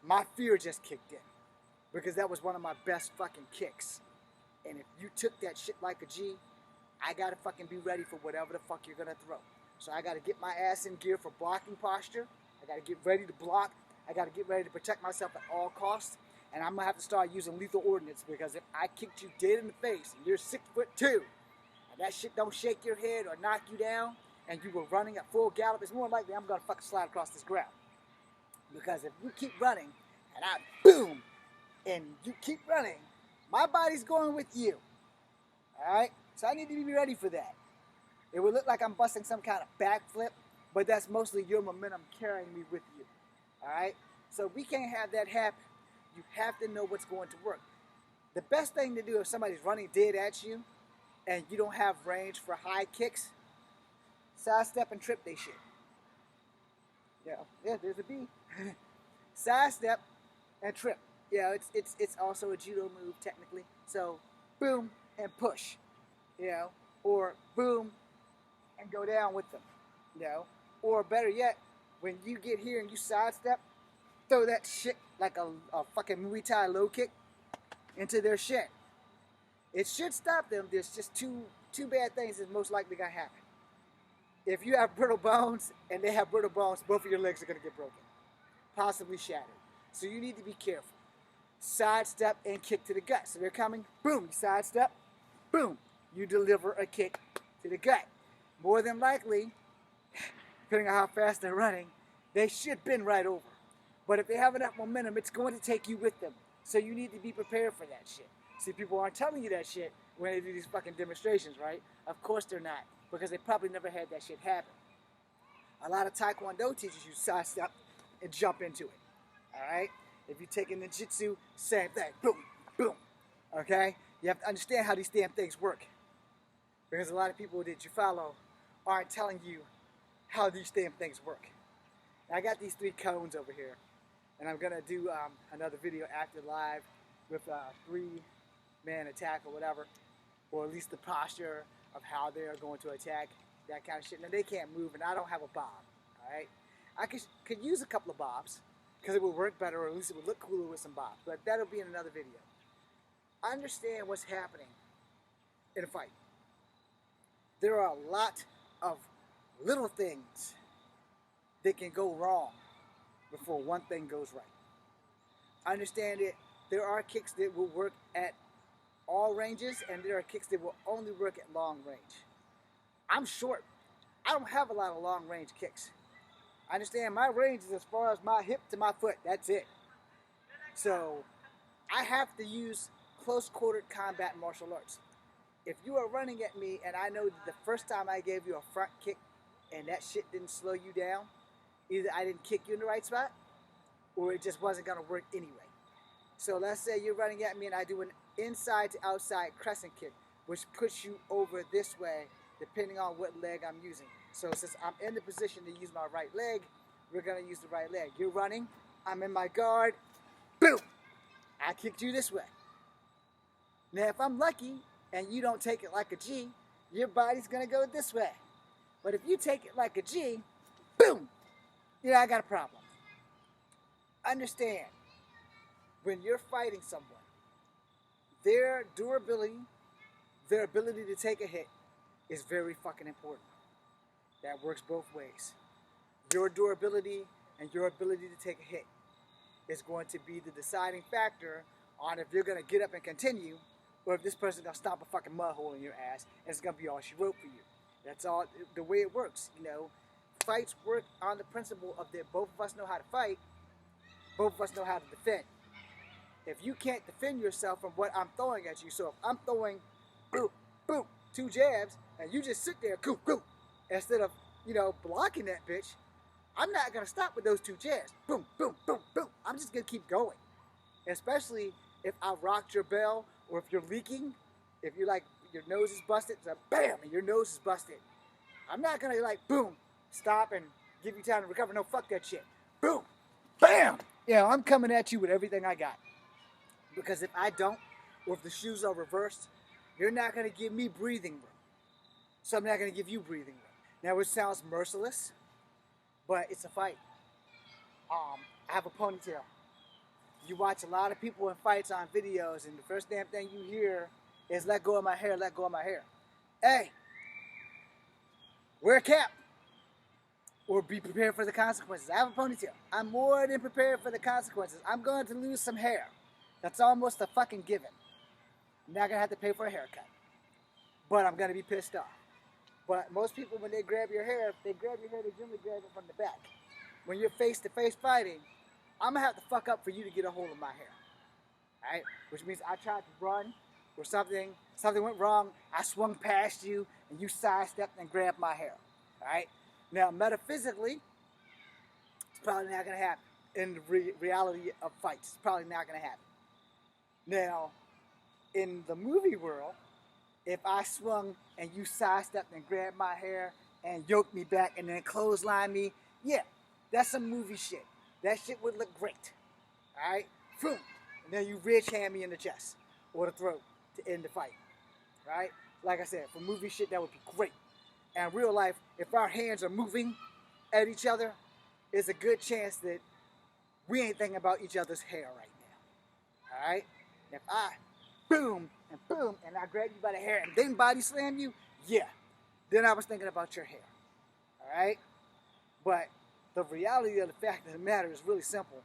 My fear just kicked in. Because that was one of my best fucking kicks. And if you took that shit like a G, I gotta fucking be ready for whatever the fuck you're gonna throw. So I gotta get my ass in gear for blocking posture. I gotta get ready to block. I gotta get ready to protect myself at all costs. And I'm gonna have to start using lethal ordnance, because if I kicked you dead in the face and you're 6'2", and that shit don't shake your head or knock you down, and you were running at full gallop, it's more likely I'm gonna fucking slide across this ground. Because if you keep running and I boom, and you keep running, my body's going with you. Alright? So I need to be ready for that. It would look like I'm busting some kind of backflip, but that's mostly your momentum carrying me with you. Alright? So we can't have that happen. You have to know what's going to work. The best thing to do if somebody's running dead at you and you don't have range for high kicks, sidestep and trip they shit. Yeah, there's a B. Sidestep and trip. Yeah, it's also a judo move technically. So boom and push, or boom and go down with them, or better yet, when you get here and you sidestep, throw that shit like a fucking Muay Thai low kick into their shin. It should stop them. There's just two bad things that's most likely gonna happen. If you have brittle bones and they have brittle bones, both of your legs are gonna get broken, possibly shattered. So you need to be careful. Sidestep and kick to the gut. So they're coming, boom, you sidestep, boom, you deliver a kick to the gut. More than likely, depending on how fast they're running, they should bend right over. But if they have enough momentum, it's going to take you with them. So you need to be prepared for that shit. See, people aren't telling you that shit when they do these fucking demonstrations, right? Of course they're not, because they probably never had that shit happen. A lot of Taekwondo teaches you sidestep and jump into it, all right? If you're taking ninjutsu, same thing, boom, boom, okay? You have to understand how these damn things work, because a lot of people that you follow aren't telling you how these damn things work. Now, I got these 3 cones over here, and I'm gonna do another video after live with a 3-man attack or whatever, or at least the posture of how they're going to attack, that kind of shit. Now, they can't move, and I don't have a bob, all right? I could use a couple of bobs, because it would work better, or at least it would look cooler with some bobs, but that'll be in another video. Understand what's happening in a fight. There are a lot of little things that can go wrong before one thing goes right. Understand it. There are kicks that will work at all ranges, and there are kicks that will only work at long range. I'm short. I don't have a lot of long range kicks. I understand my range is as far as my hip to my foot. That's it. So I have to use close quartered combat martial arts. If you are running at me and I know that the first time I gave you a front kick and that shit didn't slow you down, either I didn't kick you in the right spot or it just wasn't going to work anyway. So let's say you're running at me and I do an inside to outside crescent kick, which puts you over this way depending on what leg I'm using. So since I'm in the position to use my right leg, we're going to use the right leg. You're running, I'm in my guard, boom, I kicked you this way. Now if I'm lucky and you don't take it like a G, your body's going to go this way. But if you take it like a G, boom, I got a problem. Understand, when you're fighting someone, their durability, their ability to take a hit is very fucking important. That works both ways. Your durability and your ability to take a hit is going to be the deciding factor on if you're going to get up and continue, or if this person's going to stomp a fucking mud hole in your ass and it's going to be all she wrote for you. That's all the way it works, Fights work on the principle of that both of us know how to fight, both of us know how to defend. If you can't defend yourself from what I'm throwing at you, so if I'm throwing 2 jabs, and you just sit there, goop, goop, instead of, blocking that bitch, I'm not going to stop with those 2 jabs. Boom, boom, boom, boom. I'm just going to keep going. Especially if I rocked your bell, or if you're leaking, if you're like, your nose is busted, so bam, and your nose is busted. I'm not going to like, boom, stop and give you time to recover. No, fuck that shit. Boom, bam. I'm coming at you with everything I got. Because if I don't, or if the shoes are reversed, you're not going to give me breathing room. So I'm not going to give you breathing room. Now, it sounds merciless, but it's a fight. I have a ponytail. You watch a lot of people in fights on videos, and the first damn thing you hear is, let go of my hair, let go of my hair. Hey, wear a cap. Or be prepared for the consequences. I have a ponytail. I'm more than prepared for the consequences. I'm going to lose some hair. That's almost a fucking given. I'm not going to have to pay for a haircut. But I'm going to be pissed off. But most people, when they grab your hair, they generally grab it from the back. When you're face-to-face fighting, I'm going to have to fuck up for you to get a hold of my hair. Alright? Which means I tried to run or something went wrong, I swung past you, and you sidestepped and grabbed my hair. Alright? Now, metaphysically, it's probably not going to happen. In the reality of fights, it's probably not going to happen. Now, in the movie world, if I swung and you sidestepped and grabbed my hair and yoked me back and then clotheslined me, yeah, that's some movie shit. That shit would look great. Alright? Boom. And then you ridge hand me in the chest or the throat to end the fight. Right? Like I said, for movie shit, that would be great. And in real life, if our hands are moving at each other, there's a good chance that we ain't thinking about each other's hair right now. Alright? If I boom, and I grab you by the hair and then body slam you, yeah. Then I was thinking about your hair. Alright? But the reality of the fact of the matter is really simple.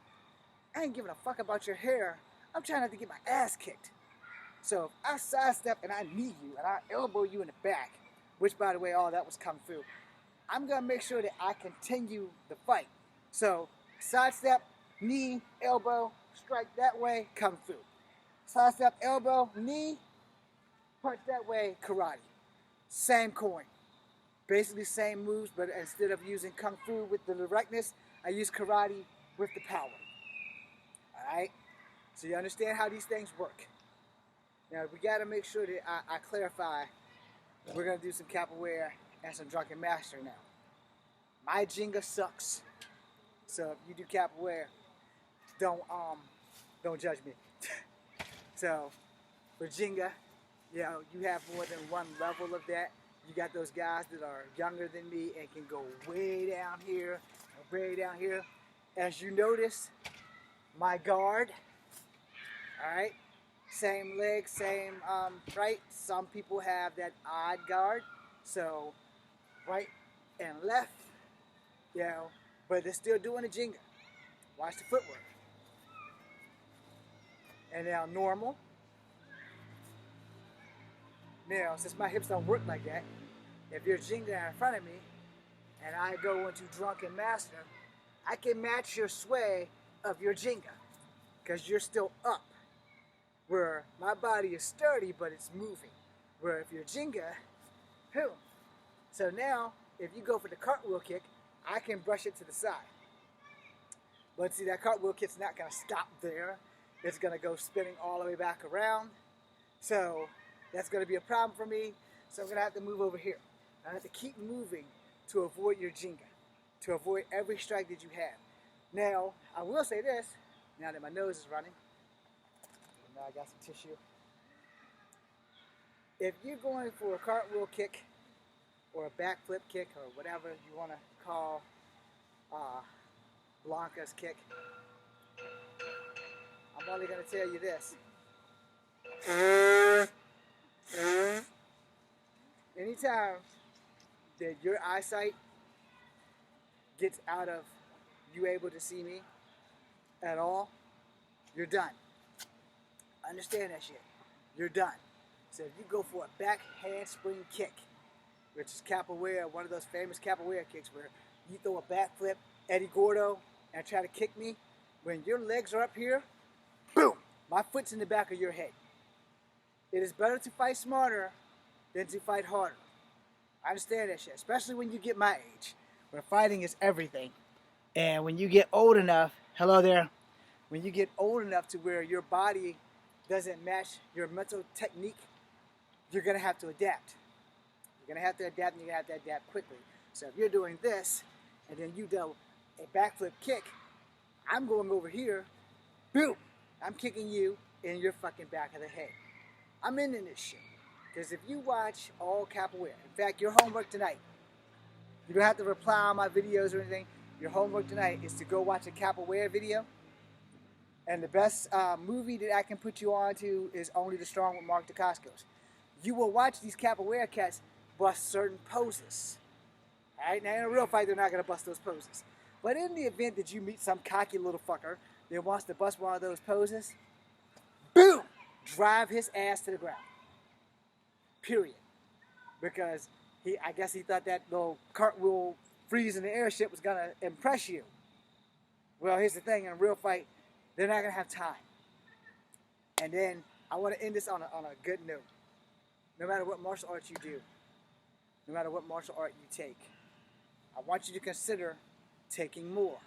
I ain't giving a fuck about your hair. I'm trying not to get my ass kicked. So if I sidestep and I knee you and I elbow you in the back, which, by the way, all that was kung fu, I'm going to make sure that I continue the fight. So, sidestep, knee, elbow, strike that way, kung fu. Sidestep, elbow, knee, punch that way, karate. Same coin. Basically same moves, but instead of using kung fu with the directness, I use karate with the power. Alright? So you understand how these things work. Now, we got to make sure that I clarify. We're going to do some capoeira and some drunken master now. My Jenga sucks. So if you do capoeira, don't judge me. So for Jenga, you have more than one level of that. You got those guys that are younger than me and can go way down here, way down here. As you notice, my guard, all right? Same leg, same right. Some people have that odd guard, so right and left, but they're still doing a Jenga. Watch the footwork. And now normal. Now, since my hips don't work like that, if you're Jenga in front of me and I go into drunken master, I can match your sway of your Jenga because you're still up. Where my body is sturdy, but it's moving. Where if you're Jenga, boom. So now, if you go for the cartwheel kick, I can brush it to the side. But see, that cartwheel kick's not going to stop there. It's going to go spinning all the way back around. So that's going to be a problem for me. So I'm going to have to move over here. I have to keep moving to avoid your Jenga, to avoid every strike that you have. Now, I will say this, now that my nose is running. Now I got some tissue. If you're going for a cartwheel kick or a backflip kick or whatever you want to call Blanca's kick, I'm only going to tell you this. Anytime that your eyesight gets out of you able to see me at all, you're done. Understand that shit. You're done. So if you go for a back handspring kick, which is capoeira, one of those famous capoeira kicks where you throw a backflip, Eddie Gordo, and try to kick me, when your legs are up here, boom, my foot's in the back of your head. It is better to fight smarter than to fight harder. I understand that shit, especially when you get my age, where fighting is everything. And when you get old enough, hello there, when you get old enough to where your body doesn't match your mental technique, you're going to have to adapt. You're going to have to adapt, and you're going to have to adapt quickly. So if you're doing this, and then you do a backflip kick, I'm going over here, boom, I'm kicking you in your fucking back of the head. I'm into this shit. Because if you watch all capoeira, in fact, your homework tonight, you don't have to reply on my videos or anything. Your homework tonight is to go watch a capoeira video. And the best movie that I can put you on to is Only the Strong with Mark Dacascos. You will watch these capoeira cats bust certain poses. Alright, now in a real fight, they're not going to bust those poses. But in the event that you meet some cocky little fucker that wants to bust one of those poses, boom! Drive his ass to the ground. Period. Because I guess he thought that little cartwheel freeze in the air shit was going to impress you. Well, here's the thing, in a real fight, they're not going to have time. And then I want to end this on a good note. No matter what martial arts you do, no matter what martial art you take, I want you to consider taking more.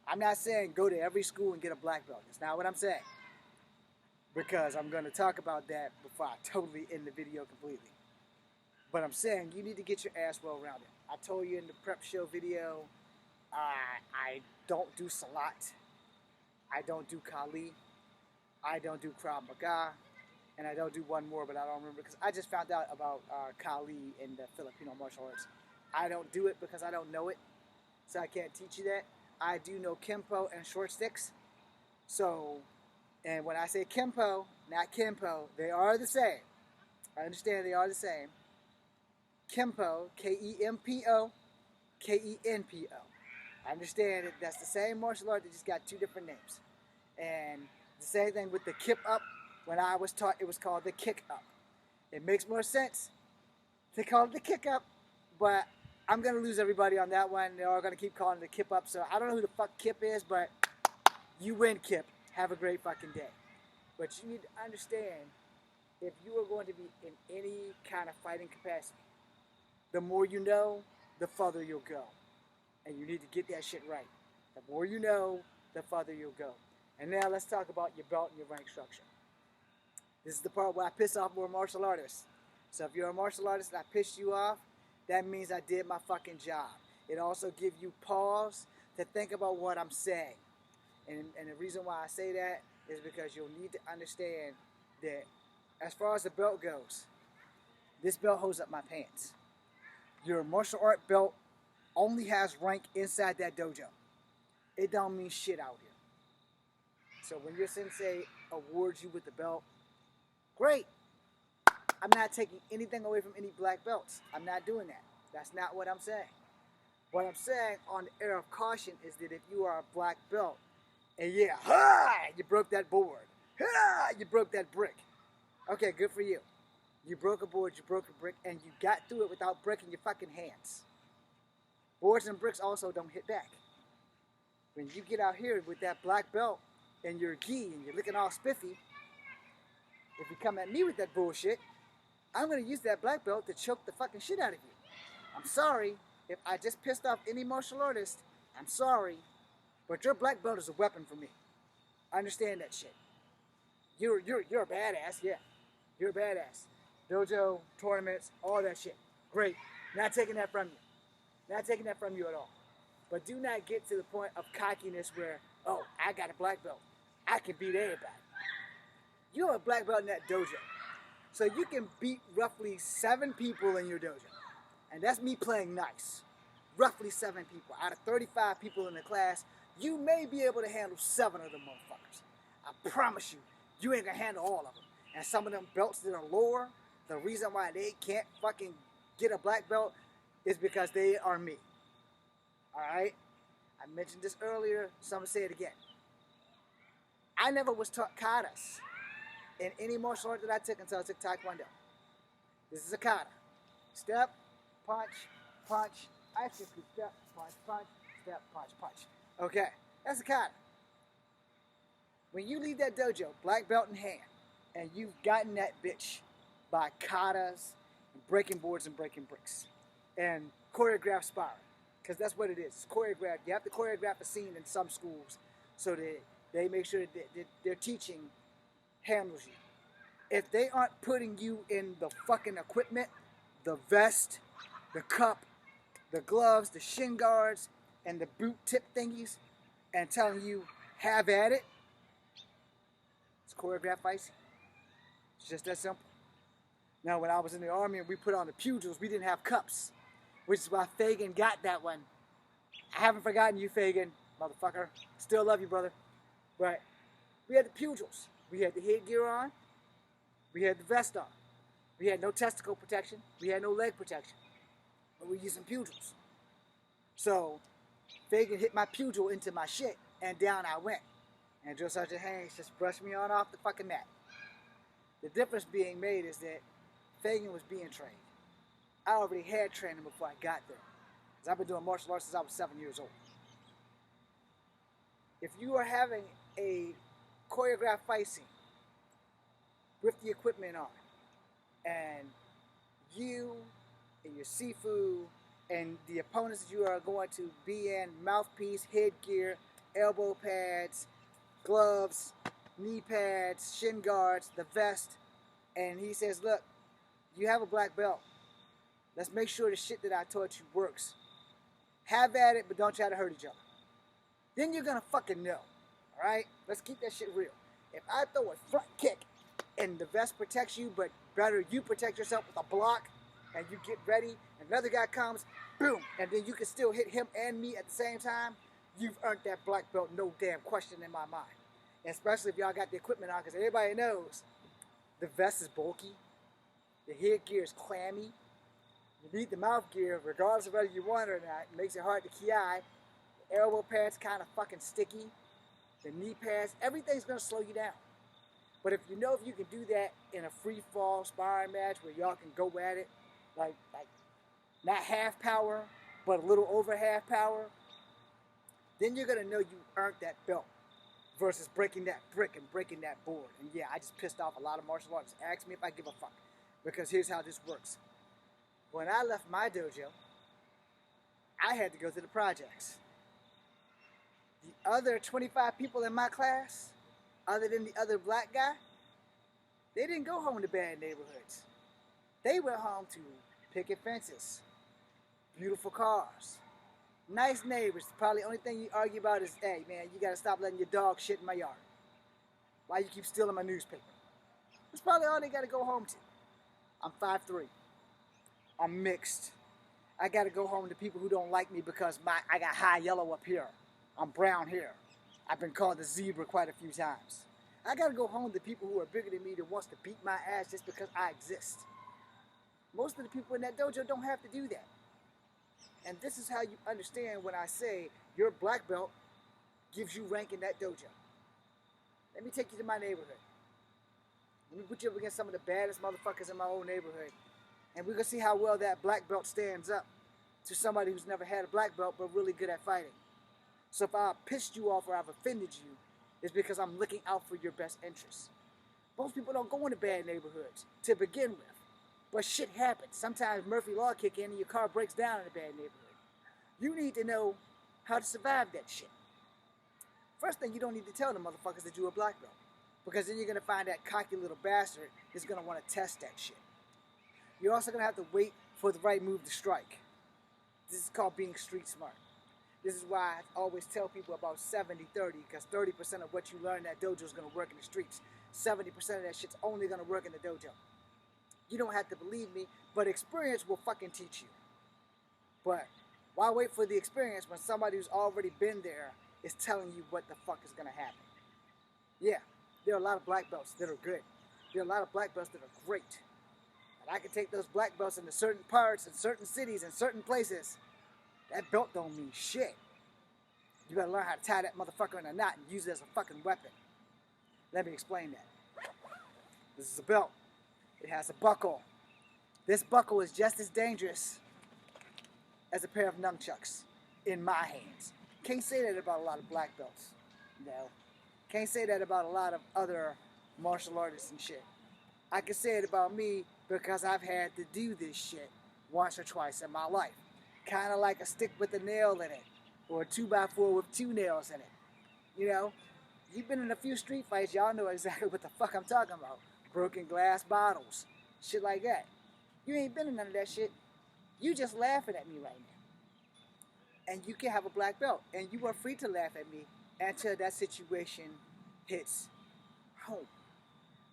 I'm not saying go to every school and get a black belt. That's not what I'm saying. Because I'm going to talk about that before I totally end the video completely. But I'm saying you need to get your ass well rounded. I told you in the prep show video, I don't do Salat. I don't do Kali. I don't do Krav Maga. And I don't do one more, but I don't remember because I just found out about Kali in the Filipino martial arts. I don't do it because I don't know it. So I can't teach you that. I do know Kempo and short sticks. So, and when I say Kempo, not Kempo, they are the same. I understand they are the same. Kempo, K-E-M-P-O, K-E-N-P-O. I understand that that's the same martial art, they just got two different names. And the same thing with the kip up. When I was taught, it was called the kick up. It makes more sense to call it the kick up, but I'm going to lose everybody on that one. They're all going to keep calling it the kip up. So I don't know who the fuck Kip is, but you win, Kip. Have a great fucking day. But you need to understand, if you are going to be in any kind of fighting capacity, the more you know, the farther you'll go. And you need to get that shit right. The more you know, the farther you'll go. And now let's talk about your belt and your rank structure. This is the part where I piss off more martial artists. So if you're a martial artist and I pissed you off, that means I did my fucking job. It also gives you pause to think about what I'm saying. And the reason why I say that is because you'll need to understand that as far as the belt goes, this belt holds up my pants. Your martial art belt only has rank inside that dojo. It don't mean shit out here. So when your sensei awards you with the belt, great. I'm not taking anything away from any black belts. I'm not doing that. That's not what I'm saying. What I'm saying on the air of caution is that if you are a black belt, and yeah, you broke that board. You broke that brick. Okay, good for you. You broke a board, you broke a brick, and you got through it without breaking your fucking hands. Boards and bricks also don't hit back. When you get out here with that black belt and your gi and you're looking all spiffy, if you come at me with that bullshit, I'm going to use that black belt to choke the fucking shit out of you. I'm sorry if I just pissed off any martial artist. I'm sorry, but your black belt is a weapon for me. I understand that shit. You're a badass, yeah. You're a badass. Dojo, tournaments, all that shit. Great. Not taking that from you. Not taking that from you at all. But do not get to the point of cockiness where, oh, I got a black belt. I can beat everybody. You're a black belt in that dojo. So you can beat roughly 7 people in your dojo. And that's me playing nice. Roughly 7 people. Out of 35 people in the class, you may be able to handle 7 of them motherfuckers. I promise you, you ain't gonna handle all of them. And some of them belts that are lower, the reason why they can't fucking get a black belt is because they are me. Alright? I mentioned this earlier, so I'm gonna say it again. I never was taught katas in any martial art that I took until I took Taekwondo. This is a kata. Step, punch, punch. I actually step, punch, punch, step, punch, punch. Okay, that's a kata. When you leave that dojo, black belt in hand, and you've gotten that bitch by katas and breaking boards and breaking bricks, and choreographed sparring, because that's what it is. It's choreographed. You have to choreograph a scene in some schools so that they make sure that their teaching handles you. If they aren't putting you in the fucking equipment, the vest, the cup, the gloves, the shin guards, and the boot tip thingies, and telling you, have at it, it's choreographed icing. It's just that simple. Now, when I was in the Army and we put on the pugils, we didn't have cups, which is why Fagin got that one. I haven't forgotten you, Fagin, motherfucker. Still love you, brother. But we had the pugils. We had the headgear on. We had the vest on. We had no testicle protection. We had no leg protection. But we were using pugils. So Fagin hit my pugil into my shit, and down I went. And Drill Sergeant Haynes just brushed me on off the fucking mat. The difference being made is that Fagin was being trained. I already had training before I got there. Because I've been doing martial arts since I was 7 years old. If you are having a choreographed fight scene with the equipment on, and you and your Sifu and the opponents that you are going to be in, mouthpiece, headgear, elbow pads, gloves, knee pads, shin guards, the vest, and he says, look, you have a black belt. Let's make sure the shit that I taught you works. Have at it, but don't try to hurt each other. Then you're gonna fucking know, alright? Let's keep that shit real. If I throw a front kick and the vest protects you, but better you protect yourself with a block, and you get ready, and another guy comes, boom, and then you can still hit him and me at the same time, you've earned that black belt, no damn question in my mind. And especially if y'all got the equipment on, because everybody knows the vest is bulky, the headgear is clammy, you need the mouth gear, regardless of whether you want it or not. It makes it hard to ki. The elbow pads kind of fucking sticky. The knee pads, everything's going to slow you down. But if you know if you can do that in a free fall sparring match where y'all can go at it, like not half power, but a little over half power, then you're going to know you earned that belt versus breaking that brick and breaking that board. And yeah, I just pissed off a lot of martial artists. Ask me if I give a fuck. Because here's how this works. When I left my dojo, I had to go to the projects. The other 25 people in my class, other than the other black guy, they didn't go home to bad neighborhoods. They went home to picket fences, beautiful cars, nice neighbors. Probably the only thing you argue about is, hey man, you gotta stop letting your dog shit in my yard. Why you keep stealing my newspaper? That's probably all they gotta go home to. I'm 5'3". I'm mixed. I gotta go home to people who don't like me because I got high yellow up here. I'm brown here. I've been called the zebra quite a few times. I gotta go home to people who are bigger than me that wants to beat my ass just because I exist. Most of the people in that dojo don't have to do that. And this is how you understand when I say your black belt gives you rank in that dojo. Let me take you to my neighborhood. Let me put you up against some of the baddest motherfuckers in my old neighborhood. And we're going to see how well that black belt stands up to somebody who's never had a black belt but really good at fighting. So if I pissed you off or I've offended you, it's because I'm looking out for your best interests. Most people don't go into bad neighborhoods to begin with. But shit happens. Sometimes Murphy Law kick in and your car breaks down in a bad neighborhood. You need to know how to survive that shit. First thing, you don't need to tell the motherfuckers that you're a black belt. Because then you're going to find that cocky little bastard is going to want to test that shit. You're also going to have to wait for the right move to strike. This is called being street smart. This is why I always tell people about 70-30, because 30% of what you learn in that dojo is going to work in the streets. 70% of that shit's only going to work in the dojo. You don't have to believe me, but experience will fucking teach you. But why wait for the experience when somebody who's already been there is telling you what the fuck is going to happen? Yeah, there are a lot of black belts that are good. There are a lot of black belts that are great. And I can take those black belts into certain parts and certain cities and certain places. That belt don't mean shit. You better learn how to tie that motherfucker in a knot and use it as a fucking weapon. Let me explain that. This is a belt. It has a buckle. This buckle is just as dangerous as a pair of nunchucks in my hands. Can't say that about a lot of black belts. No. Can't say that about a lot of other martial artists and shit. I can say it about me because I've had to do this shit once or twice in my life. Kind of like a stick with a nail in it, or a 2x4 with 2 nails in it. You know, you've been in a few street fights, y'all know exactly what the fuck I'm talking about. Broken glass bottles, shit like that. You ain't been in none of that shit. You just laughing at me right now. And you can have a black belt, and you are free to laugh at me until that situation hits home.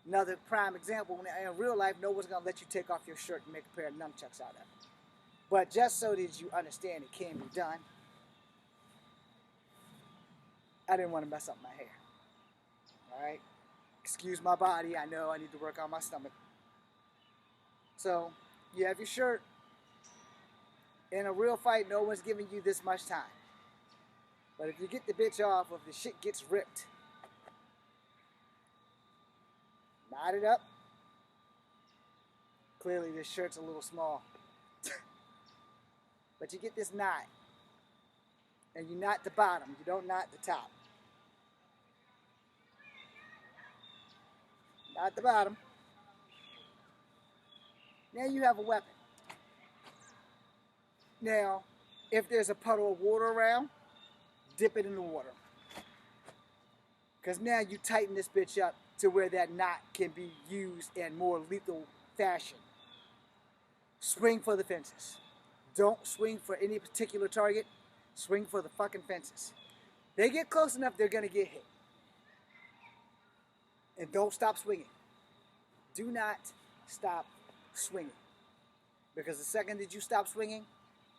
Another prime example, in real life, no one's going to let you take off your shirt and make a pair of nunchucks out of it. But just so that you understand it can be done, I didn't want to mess up my hair. Alright? Excuse my body, I know I need to work on my stomach. So, you have your shirt. In a real fight, no one's giving you this much time. But if you get the bitch off, or if the shit gets ripped, knot it up. Clearly this shirt's a little small. But you get this knot. And you knot the bottom. You don't knot the top. Knot the bottom. Now you have a weapon. Now, if there's a puddle of water around, dip it in the water. Because now you tighten this bitch up to where that knot can be used in more lethal fashion. Swing for the fences. Don't swing for any particular target. Swing for the fucking fences. They get close enough, they're going to get hit. And don't stop swinging. Do not stop swinging. Because the second that you stop swinging,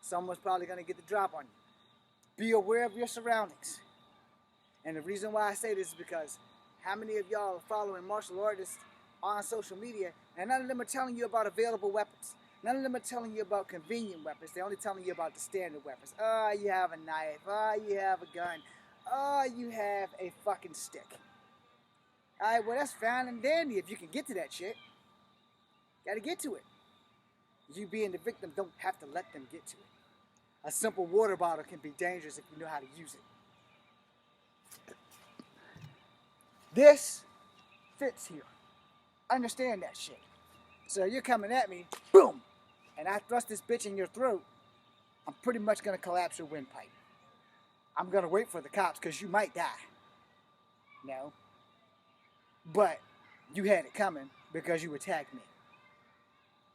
someone's probably going to get the drop on you. Be aware of your surroundings. And the reason why I say this is because how many of y'all are following martial artists on social media and none of them are telling you about available weapons. None of them are telling you about convenient weapons. They're only telling you about the standard weapons. Oh, you have a knife. Oh, you have a gun. Oh, you have a fucking stick. Alright, well that's fine and dandy if you can get to that shit. Gotta get to it. You being the victim don't have to let them get to it. A simple water bottle can be dangerous if you know how to use it. This fits here. Understand that shit. So you're coming at me, boom, and I thrust this bitch in your throat, I'm pretty much going to collapse your windpipe. I'm going to wait for the cops because you might die. No. But you had it coming because you attacked me.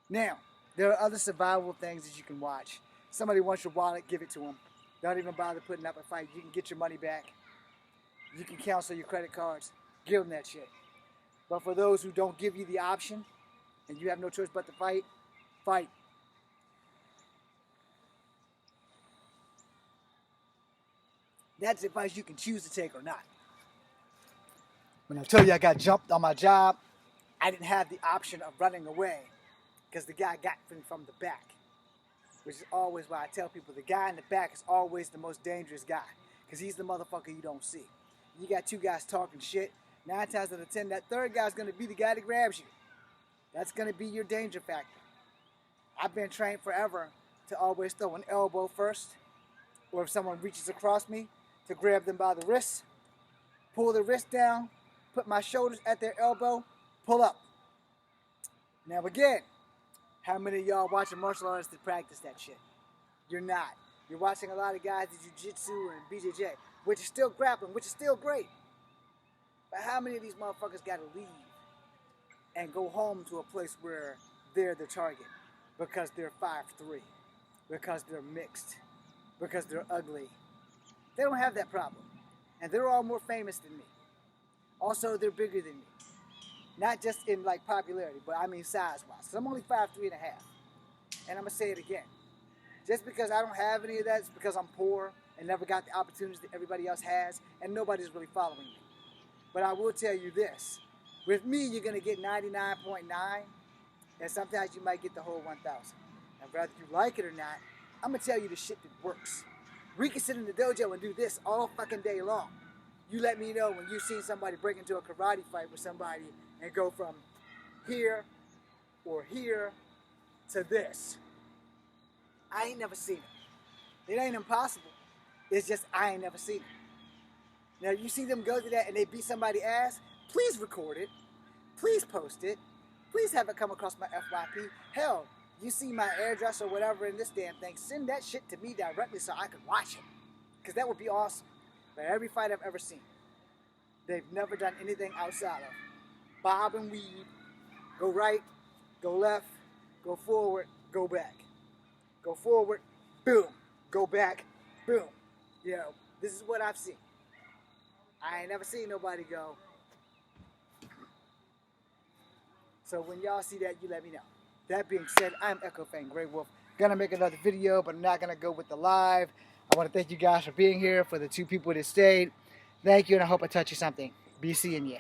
Now, there are other survival things that you can watch. Somebody wants your wallet, give it to them. Don't even bother putting up a fight. You can get your money back. You can cancel your credit cards. Give them that shit. But for those who don't give you the option, and you have no choice but to fight, fight. That's advice you can choose to take or not. When I tell you I got jumped on my job, I didn't have the option of running away because the guy got me from the back. Which is always why I tell people the guy in the back is always the most dangerous guy because he's the motherfucker you don't see. You got two guys talking shit. 9 times out of 10, that third guy's going to be the guy that grabs you. That's going to be your danger factor. I've been trained forever to always throw an elbow first, or if someone reaches across me, to grab them by the wrist, pull the wrist down, put my shoulders at their elbow, pull up. Now again, how many of y'all watching martial artists that practice that shit? You're not. You're watching a lot of guys that jiu-jitsu and BJJ, which is still grappling, which is still great. But how many of these motherfuckers got to leave and go home to a place where they're the target because they're 5'3", because they're mixed, because they're ugly? They don't have that problem. And they're all more famous than me. Also, they're bigger than me. Not just in like popularity, but I mean size-wise. So I'm only 5'3.5". And I'm going to say it again. Just because I don't have any of that, it's because I'm poor and never got the opportunities that everybody else has, and nobody's really following me. But I will tell you this. With me, you're going to get 99.9, and sometimes you might get the whole 1,000. And whether you like it or not, I'm going to tell you the shit that works. We can sit in the dojo and do this all fucking day long. You let me know when you've seen somebody break into a karate fight with somebody and go from here or here to this. I ain't never seen it. It ain't impossible. It's just I ain't never seen it. Now, you see them go to that and they beat somebody's ass, please record it. Please post it. please have it come across my FYP. Hell, you see my address or whatever in this damn thing, send that shit to me directly so I can watch it. Because that would be awesome. But every fight I've ever seen, they've never done anything outside of bob and weave, go right, go left, go forward, go back. Go forward, boom. Go back, boom. You know, this is what I've seen. I ain't never seen nobody go. So when y'all see that, you let me know. That being said, I'm Echo Fang Grey Wolf. Gonna make another video, but I'm not gonna go with the live. I want to thank you guys for being here, for the 2 people that stayed. Thank you, and I hope I taught you something. Be seeing you.